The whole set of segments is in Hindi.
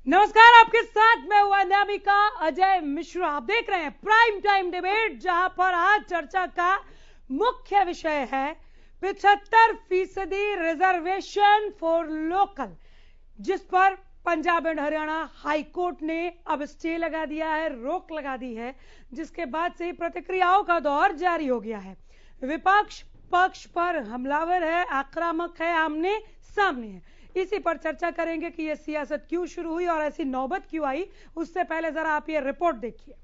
नमस्कार, आपके साथ मैं हूं अनामिका अजय मिश्रा। आप देख रहे हैं प्राइम टाइम डिबेट, जहां पर आज चर्चा का मुख्य विषय है 75% रिजर्वेशन फॉर लोकल, जिस पर Punjab and Haryana high court ने अब स्टे लगा दिया है, रोक लगा दी है, जिसके बाद से ही प्रतिक्रियाओं का दौर जारी हो गया है। विपक्ष पक्ष पर हमलावर है, आक्रामक है, आमने सामने है। इसी पर चर्चा करेंगे कि यह सियासत क्यों शुरू हुई और ऐसी नौबत क्यों आई। उससे पहले जरा आप ये रिपोर्ट देखिए।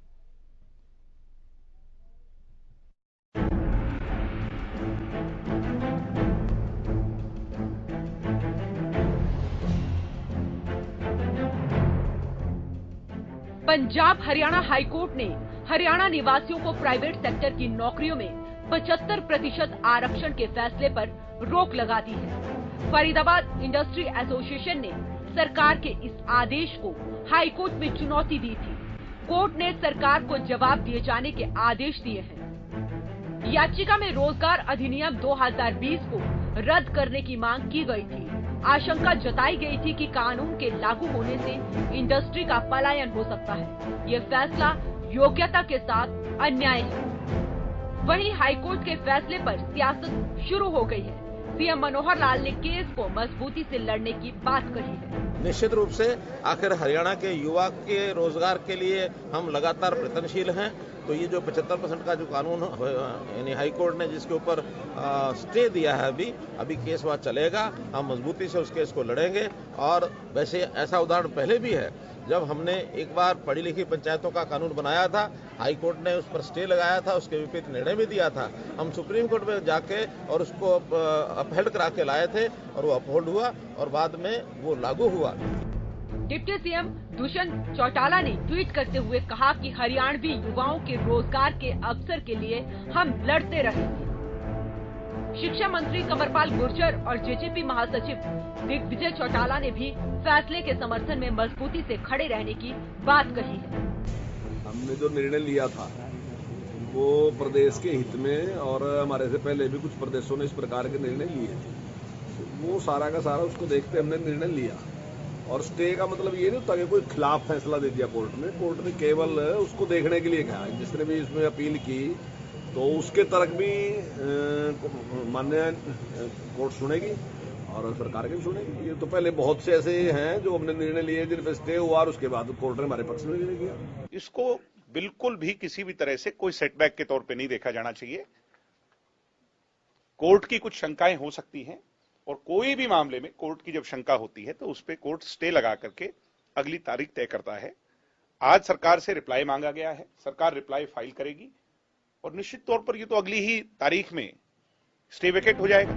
पंजाब हरियाणा हाईकोर्ट ने हरियाणा निवासियों को प्राइवेट सेक्टर की नौकरियों में 75% आरक्षण के फैसले पर रोक लगा दी है। फरीदाबाद इंडस्ट्री एसोसिएशन ने सरकार के इस आदेश को हाईकोर्ट में चुनौती दी थी। कोर्ट ने सरकार को जवाब दिए जाने के आदेश दिए हैं। याचिका में रोजगार अधिनियम 2020 को रद्द करने की मांग की गई थी। आशंका जताई गई थी कि कानून के लागू होने से इंडस्ट्री का पलायन हो सकता है। ये फैसला योग्यता के साथ अन्याय है। वहीं हाईकोर्ट के फैसले पर सियासत शुरू हो गई है। सीएम मनोहर लाल ने केस को मजबूती से लड़ने की बात कही है। निश्चित रूप से आखिर हरियाणा के युवा के रोजगार के लिए हम लगातार प्रयत्नशील हैं। तो ये जो 75% का जो कानून यानी हाईकोर्ट ने जिसके ऊपर स्टे दिया है, अभी केस वहाँ चलेगा। हम मजबूती से उस केस को लड़ेंगे। और वैसे ऐसा उदाहरण पहले भी है, जब हमने एक बार पढ़ी लिखी पंचायतों का कानून बनाया था, हाईकोर्ट ने उस पर स्टे लगाया था, उसके विपरीत निर्णय भी दिया था। हम सुप्रीम कोर्ट में जाके और उसको अपहेल्ड करा के लाए थे और वो अपहोल्ड हुआ और बाद में वो लागू हुआ। डिप्टी सीएम दुष्यंत चौटाला ने ट्वीट करते हुए कहा कि हरियाणवी युवाओं के रोजगार के अवसर के लिए हम लड़ते रहेंगे। शिक्षा मंत्री कंवरपाल गुर्जर और जेजेपी महासचिव दिग्विजय चौटाला ने भी फैसले के समर्थन में मजबूती से खड़े रहने की बात कही है। हमने जो निर्णय लिया था वो प्रदेश के हित में, और हमारे से पहले भी कुछ प्रदेशों ने इस प्रकार के निर्णय लिए थे। वो सारा का सारा उसको देखते हमने निर्णय लिया। और स्टे का मतलब ये नहीं होता कि कोई खिलाफ फैसला दे दिया कोर्ट ने। कोर्ट ने केवल उसको देखने के लिए कहा। जिसने भी इसमें अपील की तो उसके तर्क भी मान्य कोर्ट सुनेगी और सरकार की भी सुनेगी। ये तो पहले बहुत से ऐसे हैं जो हमने निर्णय लिए जिन पर स्टे हुआ और उसके बाद कोर्ट ने हमारे पक्ष में निर्णय किया। इसको बिल्कुल भी किसी भी तरह से कोई सेटबैक के तौर पे नहीं देखा जाना चाहिए। कोर्ट की कुछ शंकाएं हो सकती हैं और कोई भी मामले में कोर्ट की जब शंका होती है तो उस पर कोर्ट स्टे लगा करके अगली तारीख तय करता है। आज सरकार से रिप्लाई मांगा गया है, सरकार रिप्लाई फाइल करेगी और निश्चित तौर पर ये तो अगली ही तारीख में स्टे वेकेट हो जाएगा।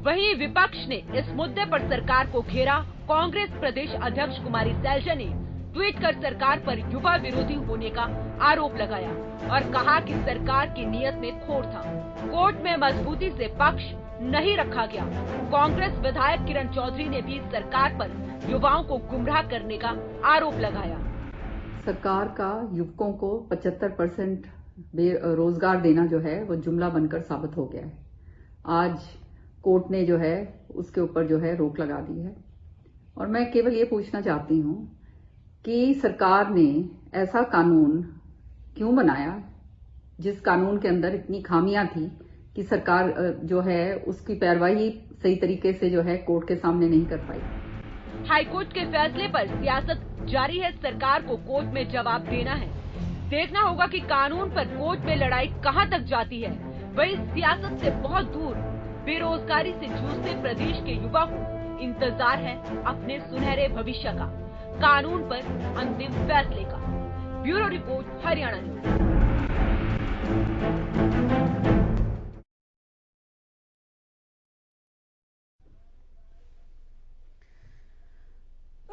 वहीं विपक्ष ने इस मुद्दे पर सरकार को घेरा। कांग्रेस प्रदेश अध्यक्ष कुमारी सैलजा ने ट्वीट कर सरकार पर युवा विरोधी होने का आरोप लगाया और कहा कि सरकार की नीयत में खोट था। कोर्ट में मजबूती से पक्ष नहीं रखा गया। कांग्रेस विधायक किरण चौधरी ने भी सरकार पर युवाओं को गुमराह करने का आरोप लगाया। सरकार का युवकों को 75% रोजगार देना जो है वो जुमला बनकर साबित हो गया है। आज कोर्ट ने जो है उसके ऊपर जो है रोक लगा दी है। और मैं केवल ये पूछना चाहती हूँ कि सरकार ने ऐसा कानून क्यों बनाया जिस कानून के अंदर इतनी खामियां थी कि सरकार जो है उसकी पैरवाई सही तरीके से जो है कोर्ट के सामने नहीं कर पाई। हाईकोर्ट के फैसले पर सियासत जारी है। सरकार को कोर्ट में जवाब देना है। देखना होगा कि कानून पर कोर्ट में लड़ाई कहां तक जाती है। वहीं सियासत से बहुत दूर बेरोजगारी से जूझते प्रदेश के युवा को इंतजार है अपने सुनहरे भविष्य का, कानून पर अंतिम फैसले का। Bureau report, Haryana news.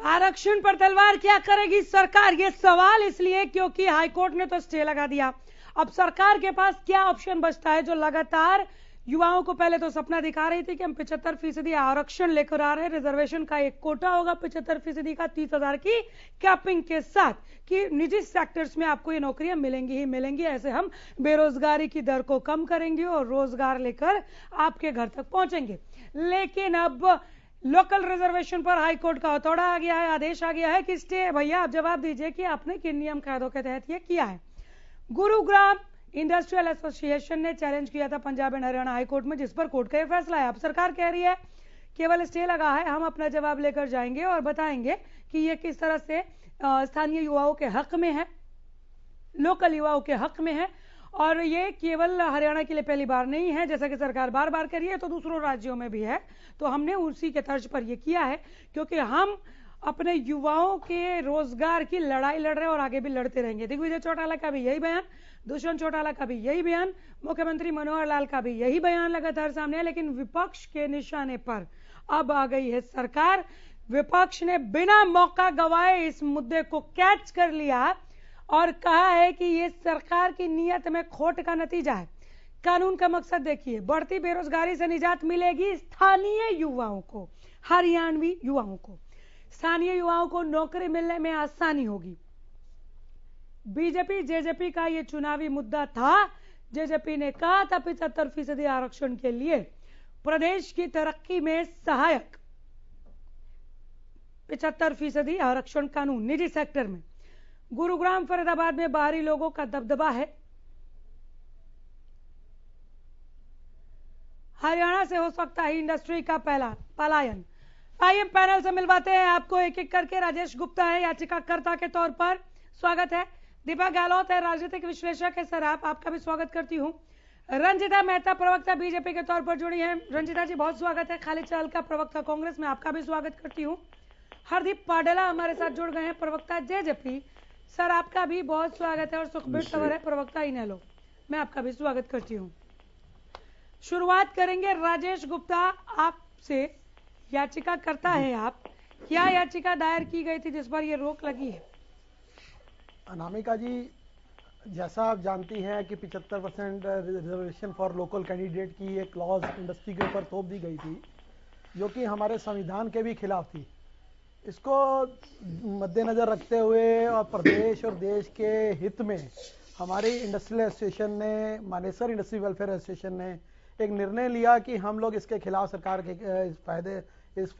आरक्षण पर तलवार क्या करेगी सरकार, ये सवाल इसलिए क्योंकि हाईकोर्ट ने तो स्टे लगा दिया। अब सरकार के पास क्या ऑप्शन बचता है, जो लगातार युवाओं को पहले तो सपना दिखा रही थी कि हम 75% आरक्षण लेकर आ रहे हैं, रिजर्वेशन का एक कोटा होगा 75% का 30,000 की कैपिंग के साथ, कि निजी सेक्टर्स में आपको ये नौकरियां मिलेंगी ही मिलेंगी। ऐसे हम बेरोजगारी की दर को कम करेंगे और रोजगार लेकर आपके घर तक पहुंचेंगे। लेकिन अब लोकल रिजर्वेशन पर हाई कोर्ट का हथौड़ा आ गया है, आदेश आ गया है कि स्टे है। भैया आप जवाब दीजिए कि आपने किन नियम कायदों के तहत ये किया है। गुरुग्राम इंडस्ट्रियल एसोसिएशन ने चैलेंज किया था Punjab and Haryana high court में, जिस पर कोर्ट का यह फैसला है। अब सरकार कह रही है केवल स्टे लगा है, हम अपना जवाब लेकर जाएंगे और बताएंगे कि ये किस तरह से स्थानीय युवाओं के हक में है, लोकल युवाओं के हक में है। और ये केवल हरियाणा के लिए पहली बार नहीं है, जैसा कि सरकार बार बार करी है तो दूसरों राज्यों में भी है। तो हमने उसी के तर्ज पर ये किया है, क्योंकि हम अपने युवाओं के रोजगार की लड़ाई लड़ रहे हैं और आगे भी लड़ते रहेंगे। दिग्विजय चौटाला का भी यही बयान, दुष्यंत चौटाला का भी यही बयान, मुख्यमंत्री मनोहर लाल का भी यही बयान लगातार सामने है। लेकिन विपक्ष के निशाने पर अब आ गई है सरकार। विपक्ष ने बिना मौका गवाए इस मुद्दे को कैच कर लिया और कहा है कि ये सरकार की नीयत में खोट का नतीजा है। कानून का मकसद देखिए, बढ़ती बेरोजगारी से निजात मिलेगी स्थानीय युवाओं को, हरियाणवी युवाओं को। स्थानीय युवाओं को नौकरी मिलने में आसानी होगी। बीजेपी जेजेपी का ये चुनावी मुद्दा था। जेजेपी ने कहा था 75% आरक्षण के लिए प्रदेश की तरक्की में सहायक 75% आरक्षण कानून निजी सेक्टर में। गुरुग्राम फरीदाबाद में बाहरी लोगों का दबदबा है। हरियाणा से हो सकता है इंडस्ट्री का पहला पलायन। आइए पैनल से मिलवाते हैं आपको एक एक करके। राजेश गुप्ता है याचिकाकर्ता के तौर पर, स्वागत है। दीपा गहलोत है राजनीतिक विश्लेषक है, सर आपका भी स्वागत करती हूं। रंजिता मेहता प्रवक्ता बीजेपी के तौर पर जुड़ी हैं, रंजिता जी बहुत स्वागत है। खालिद चाल का प्रवक्ता कांग्रेस में, आपका भी स्वागत करती हूं। हरदीप पाडेला हमारे साथ जुड़ गए हैं, प्रवक्ता जेजेपी, सर आपका भी बहुत स्वागत है। और सुखबीर तंवर है प्रवक्ता इनेलो, मैं आपका भी स्वागत करती हूं। शुरुआत करेंगे राजेश गुप्ता आपसे। याचिकाकर्ता है आप, क्या याचिका दायर की गई थी जिस पर यह रोक लगी है? अनामिका जी, जैसा आप जानती हैं कि 75% रिजर्वेशन फॉर लोकल कैंडिडेट की एक क्लॉज इंडस्ट्री के ऊपर थोप दी गई थी, जो कि हमारे संविधान के भी खिलाफ थी। इसको मद्देनज़र रखते हुए और प्रदेश और देश के हित में हमारी इंडस्ट्रियल एसोसिएशन ने, मानेसर इंडस्ट्री वेलफेयर एसोसिएशन ने एक निर्णय लिया कि हम लोग इसके खिलाफ, सरकार के इस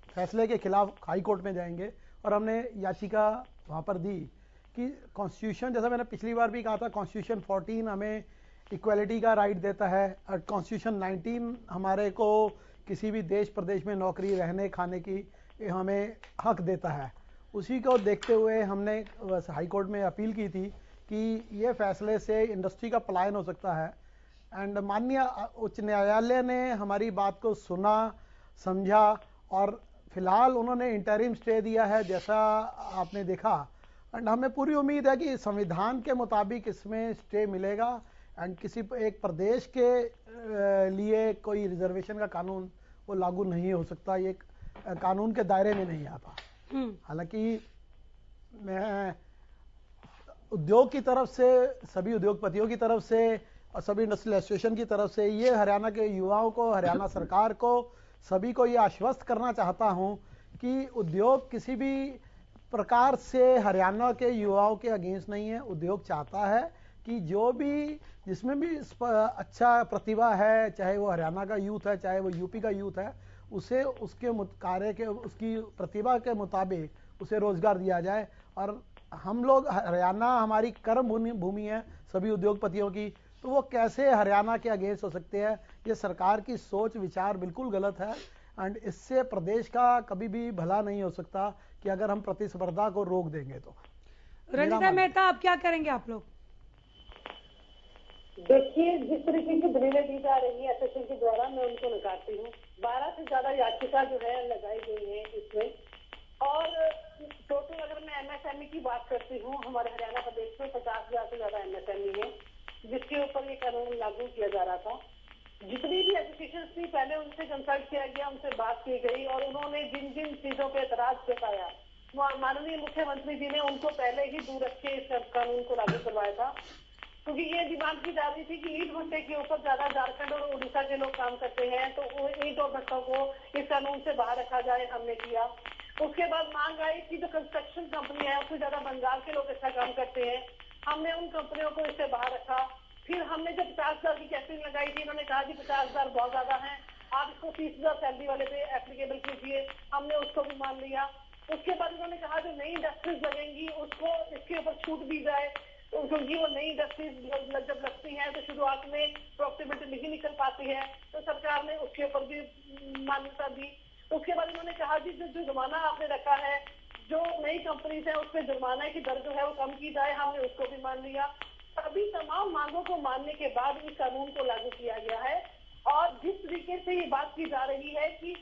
फैसले के खिलाफ हाई कोर्ट में जाएंगे। और हमने याचिका वहाँ पर दी कि कॉन्स्टिट्यूशन, जैसा मैंने पिछली बार भी कहा था, कॉन्स्टिट्यूशन 14 हमें इक्वलिटी का राइट देता है और कॉन्स्टिट्यूशन 19 हमारे को किसी भी देश प्रदेश में नौकरी, रहने खाने की हमें हक देता है। उसी को देखते हुए हमने हाई कोर्ट में अपील की थी कि ये फैसले से इंडस्ट्री का पलायन हो सकता है। एंड माननीय उच्च न्यायालय ने हमारी बात को सुना, समझा और फिलहाल उन्होंने इंटरिम स्टे दिया है, जैसा आपने देखा। एंड हमें पूरी उम्मीद है कि संविधान के मुताबिक इसमें स्टे मिलेगा एंड किसी एक प्रदेश के लिए कोई रिजर्वेशन का कानून वो लागू नहीं हो सकता, ये कानून के दायरे में नहीं आता। हालांकि मैं उद्योग की तरफ से, सभी उद्योगपतियों की तरफ से और सभी इंडस्ट्रियल एसोसिएशन की तरफ से ये हरियाणा के युवाओं को, हरियाणा सरकार को, सभी को ये आश्वस्त करना चाहता हूं कि उद्योग किसी भी प्रकार से हरियाणा के युवाओं के अगेंस्ट नहीं है। उद्योग चाहता है कि जो भी, जिसमें भी अच्छा प्रतिभा है, चाहे वो हरियाणा का यूथ है, चाहे वो यूपी का यूथ है, उसे उसके कार्य के, उसकी प्रतिभा के मुताबिक उसे रोजगार दिया जाए। और हम लोग, हरियाणा हमारी कर्म भूमि है सभी उद्योगपतियों की, तो वो कैसे हरियाणा के अगेंस्ट हो सकते हैं? ये सरकार की सोच विचार बिल्कुल गलत है एंड इससे प्रदेश का कभी भी भला नहीं हो सकता कि अगर हम प्रतिस्पर्धा को रोक देंगे तो। रंजिता मेहता, आप क्या करेंगे आप लोग? देखिए, जिस तरीके की दलीलें दी जा रही है एसोसिएशन के द्वारा, मैं उनको नकारती हूँ। 12 से ज्यादा याचिका जो है लगाई गई है इसमें, और टोटल अगर मैं एमएसएमई की बात करती हूँ, हमारे हरियाणा प्रदेश में 50,000 से ज्यादा एमएसएमई है जिसके ऊपर ये कानून लागू किया जा रहा था। जितनी भी एसोसिएशन थी पहले उनसे कंसल्ट किया गया, उनसे बात की गई और उन्होंने जिन जिन चीजों पे एतराज जताया, माननीय मुख्यमंत्री जी ने उनको पहले ही दूर रख के इस कानून को लागू करवाया था। क्योंकि ये डिमांड की जा रही थी कि ईंट भट्टे के ऊपर ज्यादा झारखंड और उड़ीसा के लोग काम करते हैं, तो ईंट और भट्टों को इस कानून से बाहर रखा जाए, हमने किया। उसके बाद मांग आई कि जो कंस्ट्रक्शन कंपनी है उसमें ज्यादा बंगाल के लोग अच्छा काम करते हैं, हमने उन कंपनियों को इससे बाहर रखा। फिर हमने जब 50,000 की कैपिंग लगाई थी, इन्होंने कहा कि 50,000 बहुत ज्यादा है, आप इसको 30,000 सैलरी वाले पे एप्लीकेबल कीजिए, हमने उसको भी मान लिया। उसके बाद उन्होंने कहा जो नई इंडस्ट्रीज लगेंगी उसको इसके ऊपर छूट दी जाए, क्योंकि वो नई इंडस्ट्रीज जब लगती हैं तो शुरुआत में प्रॉफिटेबिलिटी नहीं निकल पाती है, तो सरकार ने उसके ऊपर भी मान्यता दी। उसके बाद उन्होंने कहा जी जो जुर्माना आपने रखा है, जो नई कंपनीज है उस पर जुर्माना की दर जो है वो कम की जाए, हमने उसको भी मान लिया। सभी तमाम मांगों को मानने के बाद इस कानून को लागू किया गया है। और जिस तरीके से ये बात की जा रही है कि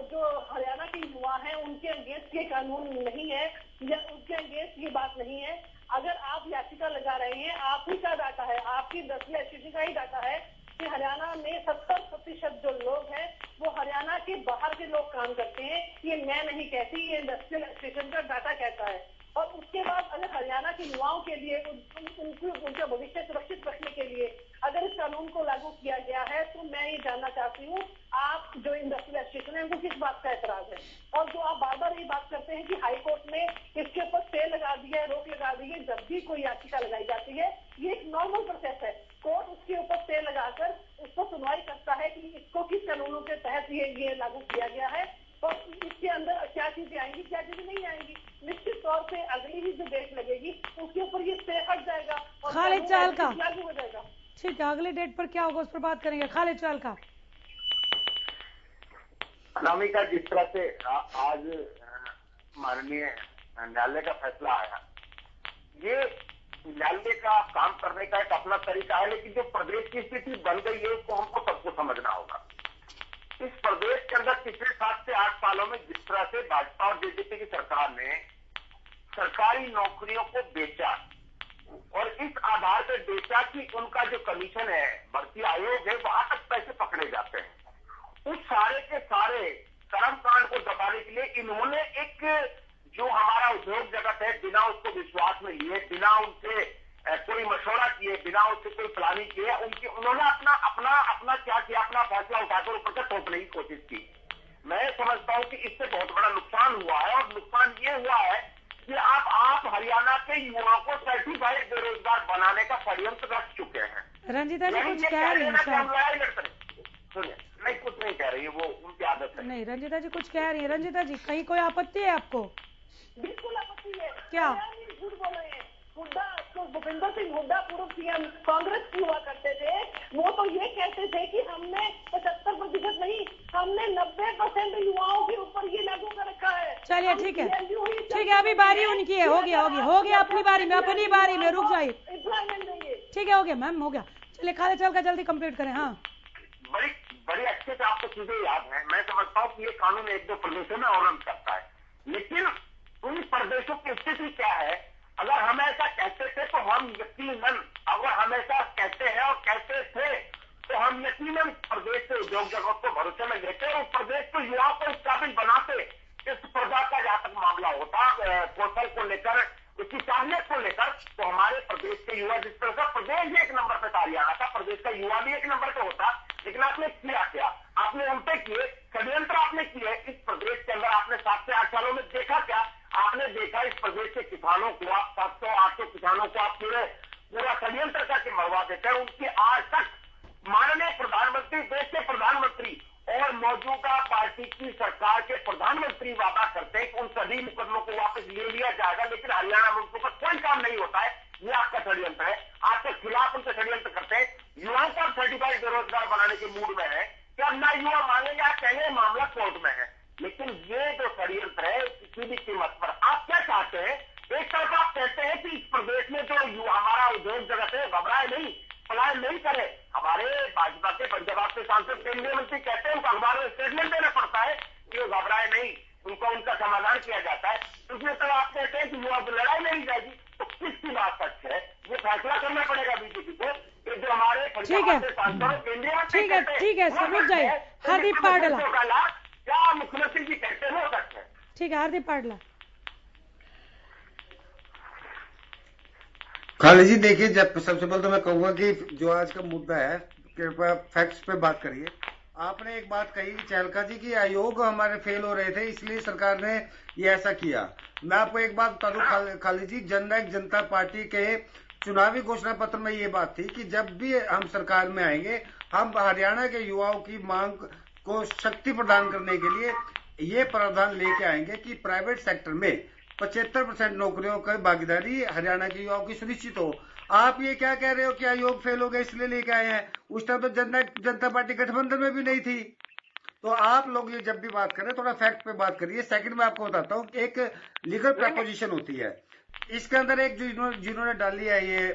जो हरियाणा के युवा हैं उनके अगेंस्ट ये कानून नहीं है या उनके अगेंस्ट ये बात नहीं है। अगर आप याचिका लगा रहे हैं, आप ही का डाटा है, आपकी इंडस्ट्रियल एसोसिएशन का ही डाटा है कि हरियाणा में 70% जो लोग हैं वो हरियाणा के बाहर के लोग काम करते हैं। ये मैं नहीं कहती, ये इंडस्ट्रियल एसोसिएशन का डाटा कहता है। और उसके बाद अगर हरियाणा के युवाओं के लिए उनका भविष्य सुरक्षित रखने के लिए अगर इस कानून को लागू किया गया है, तो मैं ये जानना चाहती हूँ आप जो इंडस्ट्रियल एसोसिएशन है उनको किस बात का एतराज है। और जो आप बार बार ये बात करते हैं कि हाई कोर्ट ने इसके ऊपर स्टे लगा दिया है, रोक लगा दी है, जब भी कोई याचिका लगाई जाती है ये एक नॉर्मल प्रोसेस है। कोर्ट उसके ऊपर स्टे लगाकर उसको सुनवाई करता है कि इसको किस कानूनों के तहत ये लागू किया गया है और इसके अंदर क्या चीजें आएंगी, क्या चीजें नहीं आएंगी। निश्चित तौर से अगली ही जो डेट लगेगी उसके ऊपर ये स्टे हट जाएगा और खालिद चाहल का लागू हो जाएगा। ठीक है, अगली डेट पर क्या होगा उस पर बात करेंगे। खालिद चाहल का। अनामिका, जिस तरह से आज माननीय न्यायालय का फैसला आया, ये न्यायालय का काम करने का एक अपना तरीका है, लेकिन जो प्रदेश की स्थिति बन गई है उसको हमको सबको समझना होगा। इस प्रदेश के अंदर पिछले 7 से 8 सालों में जिस तरह से भाजपा और बीजेपी की सरकार ने सरकारी नौकरियों को बेचा और इस आधार पर बेचा कि उनका जो कमीशन है, भर्ती आयोग है, वहां तक पैसे पकड़े जाते हैं, उस सारे के सारे कर्मकांड को दबाने के लिए इन्होंने एक जो हमारा उद्योग जगत है, बिना उसको विश्वास में लिए, बिना उनसे कोई मशवरा किए, बिना उससे कोई प्लानिंग किए, उन्होंने अपना क्या किया, अपना फैसला उठाकर ऊपर से थोपने की कोशिश की। मैं समझता हूं कि इससे बहुत बड़ा नुकसान हुआ है और नुकसान ये हुआ है कि आप हरियाणा के युवाओं को सर्टिफाइड बेरोजगार बनाने का षड्यंत्र रच चुके हैं। रंजीता जी कुछ कह रही है। सुनिए, नहीं कुछ नहीं कह रही है, वो उनकी आदत है। नहीं, रंजीता जी कुछ कह रही है। रंजीता जी, कहीं कोई आपत्ति है आपको? बिल्कुल आपत्ति है। क्या? झूठ बोल रहे हैं। हुड्डा, तो भूपेंद्र सिंह हुड्डा पूर्व सीएम कांग्रेस की हुआ करते थे, वो तो ये कहते थे कि हमने 75% नहीं, हमने 90% युवाओं के ऊपर ये लागू कर रखा है। चलिए ठीक है, ठीक है, अभी बारी उनकी है। हो गया अपनी बारी में, अपनी बारी में रुक जाइए। ठीक है, हो गया मैम, हो गया। चलिए खालिद चाहल का जल्दी कंप्लीट करें। हाँ, बड़ी अच्छे से आपको चीजें याद है। मैं समझता हूँ कि ये कानून 1-2 प्रदेशों में और करता है, लेकिन उन प्रदेशों की स्थिति क्या है? अगर हम ऐसा कहते थे तो हम यकीनन, अगर हम ऐसा कहते हैं और कहते थे तो हम यकीनन प्रदेश के उद्योग जगत को भरोसे में लेते और प्रदेश के युवाओं को इस काबिल बनाते। इस प्रजा का जहां तक मामला होता कौशल को लेकर, उसकी काबिलियत को लेकर, तो हमारे प्रदेश के युवा, जिस तरह से प्रदेश भी 1 नंबर पे हरियाणा था, प्रदेश का युवा भी 1 नंबर पे होता। लेकिन आपने किया क्या? आपने उल्टे किए, षड्यंत्र आपने किए। इस प्रदेश के अंदर आपने 7 से 8 सालों में देखा क्या? आपने देखा इस प्रदेश के किसानों को, आप 700-800 किसानों को आप पूरा षड्यंत्र करके मरवा देते हैं। उनकी आज तक माननीय प्रधानमंत्री, देश के प्रधानमंत्री और मौजूदा पार्टी की सरकार के प्रधानमंत्री वादा करते हैं कि उन सभी मुकदमों को वापस ले लिया जाएगा, लेकिन हरियाणा में उनके ऊपर कोई काम नहीं होता है। ये आपका षड्यंत्र है, आपके खिलाफ उनसे षड्यंत्र करते हैं। युवाओं को आप सर्टिफाइड बेरोजगार बनाने के मूड में है कि अब ना युवा मांगेंगे, आप कहेंगे मामला कोर्ट में है। लेकिन ये जो षड्यंत्र है किसी भी कीमत पर, आप क्या चाहते हैं? एक तरफ आप कहते हैं कि इस प्रदेश में जो युवा, हमारा उद्योग जगत है, घबराए नहीं, पलायन नहीं करे। हमारे भाजपा के पंजाब के सांसद केंद्रीय मंत्री कहते हैं, उनको अखबार में स्टेटमेंट देना पड़ता है कि वो घबराए नहीं, उनका समाधान किया जाता है। दूसरी तरफ आप कहते हैं कि युवा लड़ाई नहीं जाएगी, तो किसकी बात सच है? ये फैसला करना पड़ेगा बीजेपी को। जो हमारे पंजाब के सांसद केंद्रीय, ठीक है, समझ जाइए। हरदीप पाडला, क्या मुख्यमंत्री जी कहते हैं वो सच है? ठीक है, हरदीप पाडला। खालिद जी देखिए, जब सबसे पहले तो मैं कहूंगा कि जो आज का मुद्दा है, कृपया फैक्ट्स पे बात करिए। आपने एक बात कही चाहलका जी की आयोग हमारे फेल हो रहे थे, इसलिए सरकार ने ये ऐसा किया। मैं आपको एक बात बता दूं खालिद जी, जननायक जनता पार्टी के चुनावी घोषणा पत्र में ये बात थी कि जब भी हम सरकार में आएंगे, हम हरियाणा के युवाओं की मांग को शक्ति प्रदान करने के लिए ये प्रावधान लेके आएंगे कि प्राइवेट सेक्टर में 75% नौकरियों की भागीदारी हरियाणा के युवाओं की सुनिश्चित हो। आप ये क्या कह रहे हो कि आयोग फेल हो गया इसलिए लेके आए हैं? उस टाइम तो जनता पार्टी गठबंधन में भी नहीं थी। तो आप लोग ये जब भी बात करें थोड़ा फैक्ट पे बात करिए। सेकंड में आपको बताता हूँ, एक लीगल प्रपोजिशन होती है, इसके अंदर एक जिन्होंने डाली है ये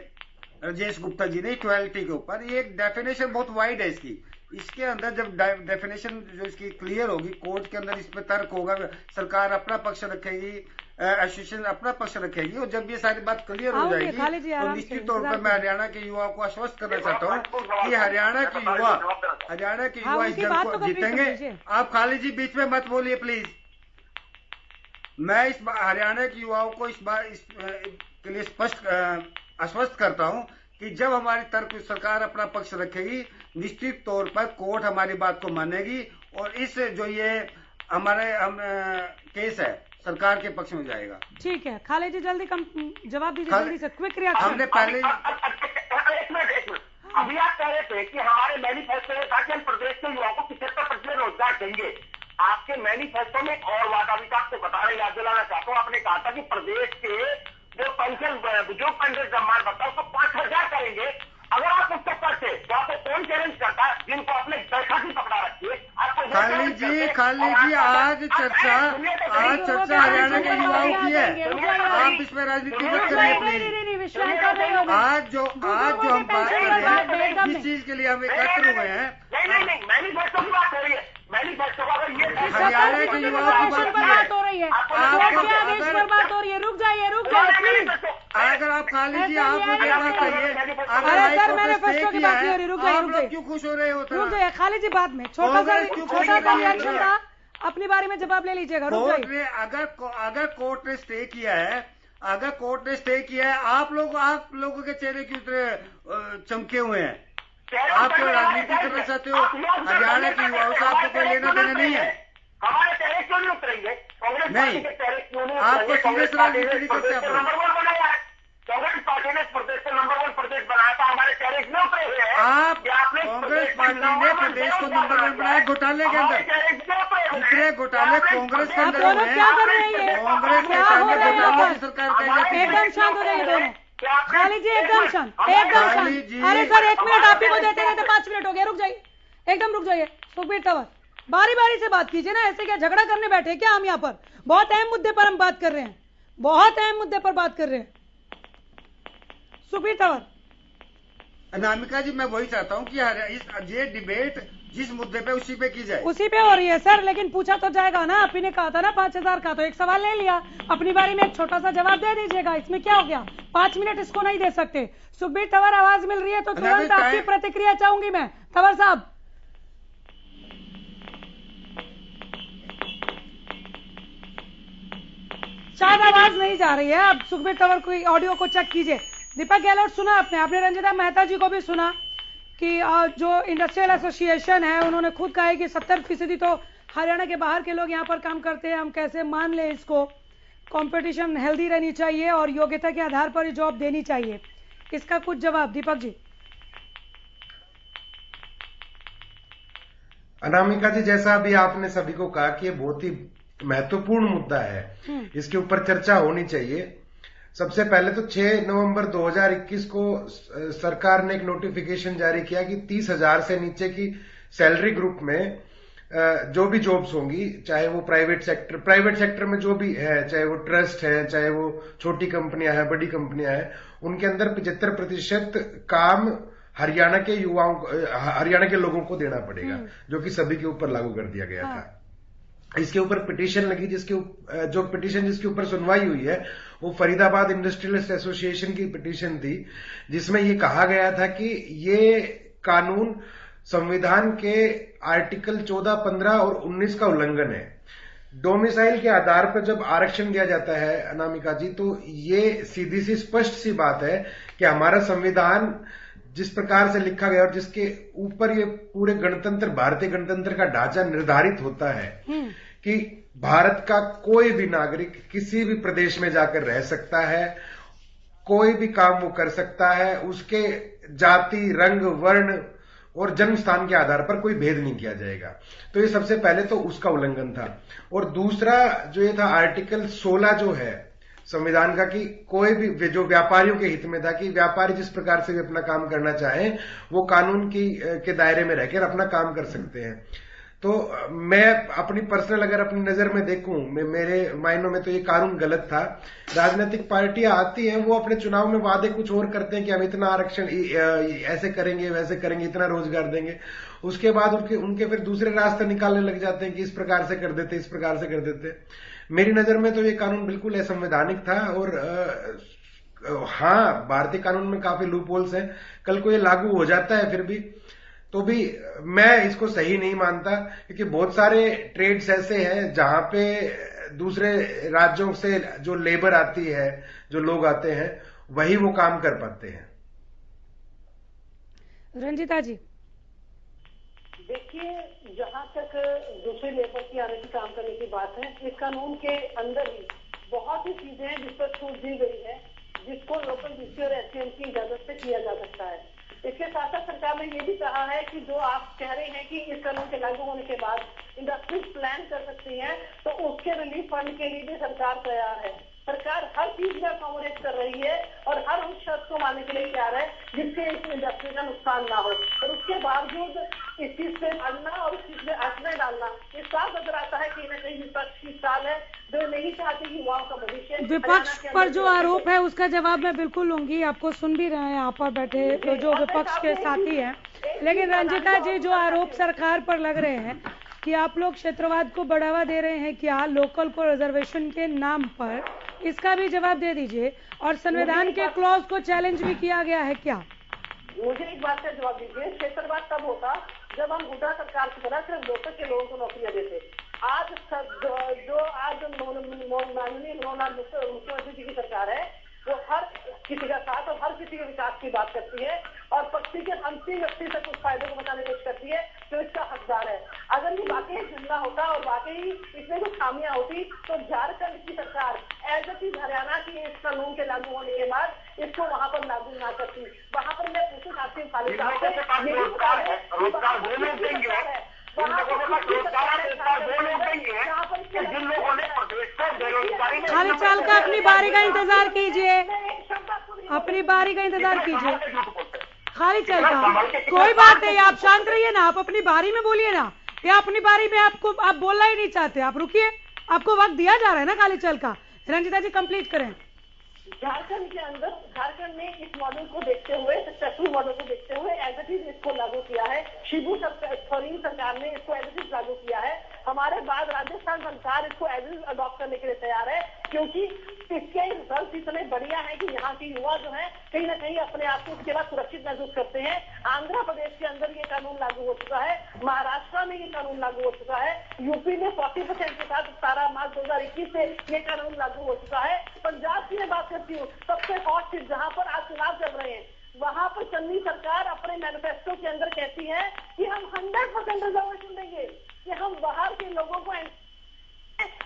राजेश गुप्ता जी ने इक्वालिटी के ऊपर, ये एक डेफिनेशन बहुत वाइड है इसकी। इसके अंदर जब डेफिनेशन जो इसकी क्लियर होगी, कोर्ट के अंदर इस पे तर्क होगा, सरकार अपना पक्ष रखेगी, एसोसिएशन अपना पक्ष रखेगी, और जब ये सारी बात क्लियर हो जाएगी तो निश्चित तौर पर मैं हरियाणा के युवाओं को आश्वस्त करना चाहता हूँ कि हरियाणा के युवा इस जंग को जीतेंगे। आप खाली जी बीच में मत बोलिए प्लीज। मैं इस हरियाणा के युवाओं को इस के लिए आश्वस्त करता हूं कि जब हमारी तर्क सरकार अपना पक्ष रखेगी, निश्चित तौर पर कोर्ट हमारी बात को मानेगी और इस जो ये हमारे केस है सरकार के पक्ष में जाएगा। ठीक है, खालिद जी जल्दी जवाब दीजिए, जल्दी से क्विक रिएक्शन। हमने पहले एक मिनट अभी आप कह रहे थे कि हमारे मैनिफेस्टो में था कि हम प्रदेश के युवाओं को 75% रोजगार देंगे। आपके मैनिफेस्टो में एक और वादा भी आपको बता रहे, याद दिलाना चाहता हूँ। आपने कहा था कि प्रदेश के जो पेंशन जो पेंशन सम्मान भत्ता उसको 5,000 करेंगे। अगर आप उसको करते तो आपको कौन चैलेंज करता, जिनको आपने पैसा भी पकड़ा रखी है। खाली जी आज चर्चा हरियाणा के युवाओं की है, आप इसमें राजनीति मत करिए प्लीज। आज जो हम बात कर रहे हैं, जिस चीज के लिए हम एकत्र हुए हैं, नहीं मैनिफेस्टो की बात हो रही है। मैनिफेस्टो अगर ये हरियाणा के युवाओं की बात हो रही है, बात हो रही है। रुक जाइए प्लीज। अगर आप खाली जी आप मुझे बात कहिए, सर मैनिफेस्टो की बात नहीं हो रही, रुक जाइए क्यों खुश हो रहे हो? रुक जाइए खाली जी, बाद में छोटा सा रिएक्शन था, अपनी बारी में जवाब ले लीजिएगा। रुक जाइए। अगर कोर्ट ने स्टे किया है, आप लोगों के चेहरे क्यों इतने चमके हुए हैं? आप तो राजनीति करना चाहते हो, हरियाणा के युवाओं से आपको कोई लेना देना नहीं है। हमारे चेहरे क्यों नहीं उतरेंगे? नहीं, आपको सीरियस राजनीति नहीं करते आप लोग। नंबर 1 बनाया है कांग्रेस पार्टी ने, प्रदेश को नंबर 1 प्रदेश बनाया था। हमारे चेहरे क्यों उतरे हुए हैं? कांग्रेस पार्टी ने प्रदेश को नंबर 1 बनाया घोटाले के अंदर। इतने घोटाले कांग्रेस के अंदर हुए हैं, कांग्रेस के सामने घोटालों की सरकार एकदम शांत हो जाइए दोनों। खाली जी एकदम शांत, एकदम शांत। अरे सर 1 मिनट आप ही को देते रहते, 5 मिनट हो गए। रुक जाइए, एकदम रुक जाइए। सुखबीर तंवर, बारी बारी से बात कीजिए ना, ऐसे क्या झगड़ा करने बैठे क्या हम यहाँ पर? बहुत अहम मुद्दे पर हम बात कर रहे हैं, बहुत अहम मुद्दे पर बात कर रहे हैं। सुखबीर तंवर। अनामिका जी, मैं वही चाहता हूँ कि ये डिबेट जिस मुद्दे पे उसी पे की जाए। उसी पे हो रही है सर, लेकिन पूछा तो जाएगा ना। आप ही ने कहा था ना 5,000 का, तो एक सवाल ले लिया, अपनी बारी में एक छोटा सा जवाब दे दीजिएगा। इसमें क्या हो गया? 5 मिनट इसको नहीं दे सकते। सुखबीर तंवर, आवाज मिल रही है तो तुरंत आपकी प्रतिक्रिया चाहूंगी मैं। तंवर साहब। शायद आवाज नहीं जा रही है। अब सुखबीर तंवर को ऑडियो को चेक कीजिए। दीपक गहलोत सुना आपने रंजिता मेहता जी को भी सुना कि जो इंडस्ट्रियल एसोसिएशन है उन्होंने खुद कहा है कि 70% तो हरियाणा के बाहर के लोग यहाँ पर काम करते हैं। हम कैसे मान ले इसको? कंपटीशन हेल्दी रहनी चाहिए और योग्यता के आधार पर ही जॉब देनी चाहिए। इसका कुछ जवाब दीपक जी। अनामिका जी, जैसा अभी आपने सभी को कहा कि ये बहुत ही महत्वपूर्ण मुद्दा है, इसके ऊपर चर्चा होनी चाहिए। सबसे पहले तो 6 नवंबर 2021 को सरकार ने एक नोटिफिकेशन जारी किया कि 30,000 से नीचे की सैलरी ग्रुप में जो भी जॉब्स होंगी, चाहे वो प्राइवेट सेक्टर में जो भी है, चाहे वो ट्रस्ट है, चाहे वो छोटी कंपनियां हैं, बड़ी कंपनियां हैं, उनके अंदर 75% काम हरियाणा के लोगों को देना पड़ेगा, जो कि सभी के ऊपर लागू कर दिया गया था। इसके ऊपर पिटीशन लगी, जिसके ऊपर सुनवाई हुई है वो फरीदाबाद इंडस्ट्रियलिस्ट एसोसिएशन की पिटीशन थी, जिसमें ये कहा गया था कि ये कानून संविधान के आर्टिकल 14, 15 और 19 का उल्लंघन है। डोमिसाइल के आधार पर जब आरक्षण दिया जाता है अनामिका जी, तो ये सीधी सी स्पष्ट सी बात है कि हमारा संविधान जिस प्रकार से लिखा गया और जिसके ऊपर ये पूरे भारतीय गणतंत्र का ढांचा निर्धारित होता है कि भारत का कोई भी नागरिक किसी भी प्रदेश में जाकर रह सकता है, कोई भी काम वो कर सकता है, उसके जाति, रंग, वर्ण, और जन्म स्थान के आधार पर कोई भेद नहीं किया जाएगा। तो ये सबसे पहले तो उसका उल्लंघन था। और दूसरा जो ये था आर्टिकल 16 जो है संविधान का, कि कोई भी जो व्यापारियों के हित में था कि व्यापारी जिस प्रकार से भी अपना काम करना चाहें वो कानून के दायरे में रहकर अपना काम कर सकते हैं। तो मैं अपनी पर्सनल अगर अपनी नजर में देखूं, मेरे मायनों में तो ये कानून गलत था। राजनीतिक पार्टियां आती हैं, वो अपने चुनाव में वादे कुछ और करते हैं कि हम इतना आरक्षण ऐसे करेंगे वैसे करेंगे, इतना रोजगार देंगे। उसके बाद उनके फिर दूसरे रास्ते निकालने लग जाते हैं कि इस प्रकार से कर देते, इस प्रकार से कर देते। मेरी नजर में तो ये कानून बिल्कुल असंवैधानिक था। और हाँ, भारतीय कानून में काफी लूप होल्स हैं। कल को ये लागू हो जाता है फिर भी, तो भी मैं इसको सही नहीं मानता, क्योंकि बहुत सारे ट्रेड्स ऐसे हैं जहां पे दूसरे राज्यों से जो लेबर आती है, जो लोग आते हैं, वही वो काम कर पाते हैं। रंजिता जी, देखिए, जहां तक दूसरे लेबर की आने की काम करने की बात है, इस कानून के अंदर ही बहुत ही चीजें हैं जिस पर छूट दी गई है, जिसको लोकल डीसी और एसडीएम की इजाजत से किया जा सकता है। इसके साथ साथ सरकार ने ये भी कहा है कि जो आप कह रहे हैं कि इस कानून के लागू होने के बाद इंडस्ट्रीज प्लान कर सकती हैं, तो उसके रिलीफ फंड के लिए भी सरकार तैयार है। सरकार हर चीज में अकोमोडेट कर रही है और हर उस शर्त को मानने के लिए तैयार है जिससे इस इंडस्ट्री का नुकसान ना हो। और उसके बावजूद इस चीज पे अड़ना और इस चीज में अड़चने डालना, ये साफ नजर आता है कहीं ना कहीं विपक्ष की चाल है, जो नहीं चाहती कि युवाओं का भविष्य। विपक्ष पर जो आरोप है उसका जवाब मैं बिल्कुल लूंगी, आपको सुन भी रहे हैं यहाँ पर बैठे तो जो विपक्ष के साथी हैं। लेकिन रंजिता जी, जो आरोप सरकार पर लग रहे हैं कि आप लोग क्षेत्रवाद को बढ़ावा दे रहे हैं क्या लोकल को रिजर्वेशन के नाम पर, इसका भी जवाब दे दीजिए। और संविधान के क्लॉज को चैलेंज भी किया गया है क्या? मुझे एक बात का जवाब दीजिए, क्षेत्रवाद तब होता जब हम हुड्डा सरकार की तरह सिर्फ लोकल के लोगों को नौकरियां देते। आज जो आज माननीय मुख्यमंत्री जी की सरकार है, वो हर किसी का साथ और हर किसी के विकास की बात करती है और पक्षी के अंतिम व्यक्ति तक उस फायदे को बताने की कोशिश करती है जो इसका हकदार है। अगर ये वाकई जुमला होता और वाकई इसमें कुछ खामियां होती, तो झारखंड की सरकार एज इट हरियाणा की इस कानून के लागू होने के बाद इसको वहां पर लागू ना करती। वहां पर मैं पूछना चाहती हूँ खालिद साहब से, खालिद साहब का अपनी बारी का इंतजार कीजिए, अपनी बारी का इंतजार कीजिए। खालिद साहब का कोई बात नहीं, आप शांत रहिए ना, आप अपनी बारी में बोलिए ना, या अपनी बारी में आप बोलना ही नहीं चाहते, आप रुकिए, आपको वक्त दिया जा रहा है ना। खालिद साहब का रंजिता जी कंप्लीट करें। झारखंड के अंदर झारखंड ने इस मॉडल को देखते हुए, सक्सेसफुल मॉडल को देखते हुए एज इट इज इसको लागू किया है। शिबू सोरेन सरकार ने इसको एज इट इज लागू किया है। हमारे बाद राजस्थान सरकार इसको एज इट इज अडॉप्ट करने के लिए तैयार है, क्योंकि इसके रिजल्ट इतने बढ़िया है कि यहाँ के युवा जो है कहीं ना कहीं अपने आप को इसके बाद सुरक्षित महसूस करते हैं। आंध्र प्रदेश के अंदर ये कानून लागू हो चुका है, महाराष्ट्र में ये कानून लागू हो चुका है, यूपी में 40% के साथ 17 मार्च 2021 से ये कानून लागू हो चुका है। पंजाब की मैं बात करती हूँ, सबसे हॉट सीट जहाँ पर आज चुनाव चल रहे हैं, वहां पर चन्नी सरकार अपने मैनिफेस्टो के अंदर कहती है कि हम 100% रिजर्वेशन देंगे, कि हम बाहर के लोगों को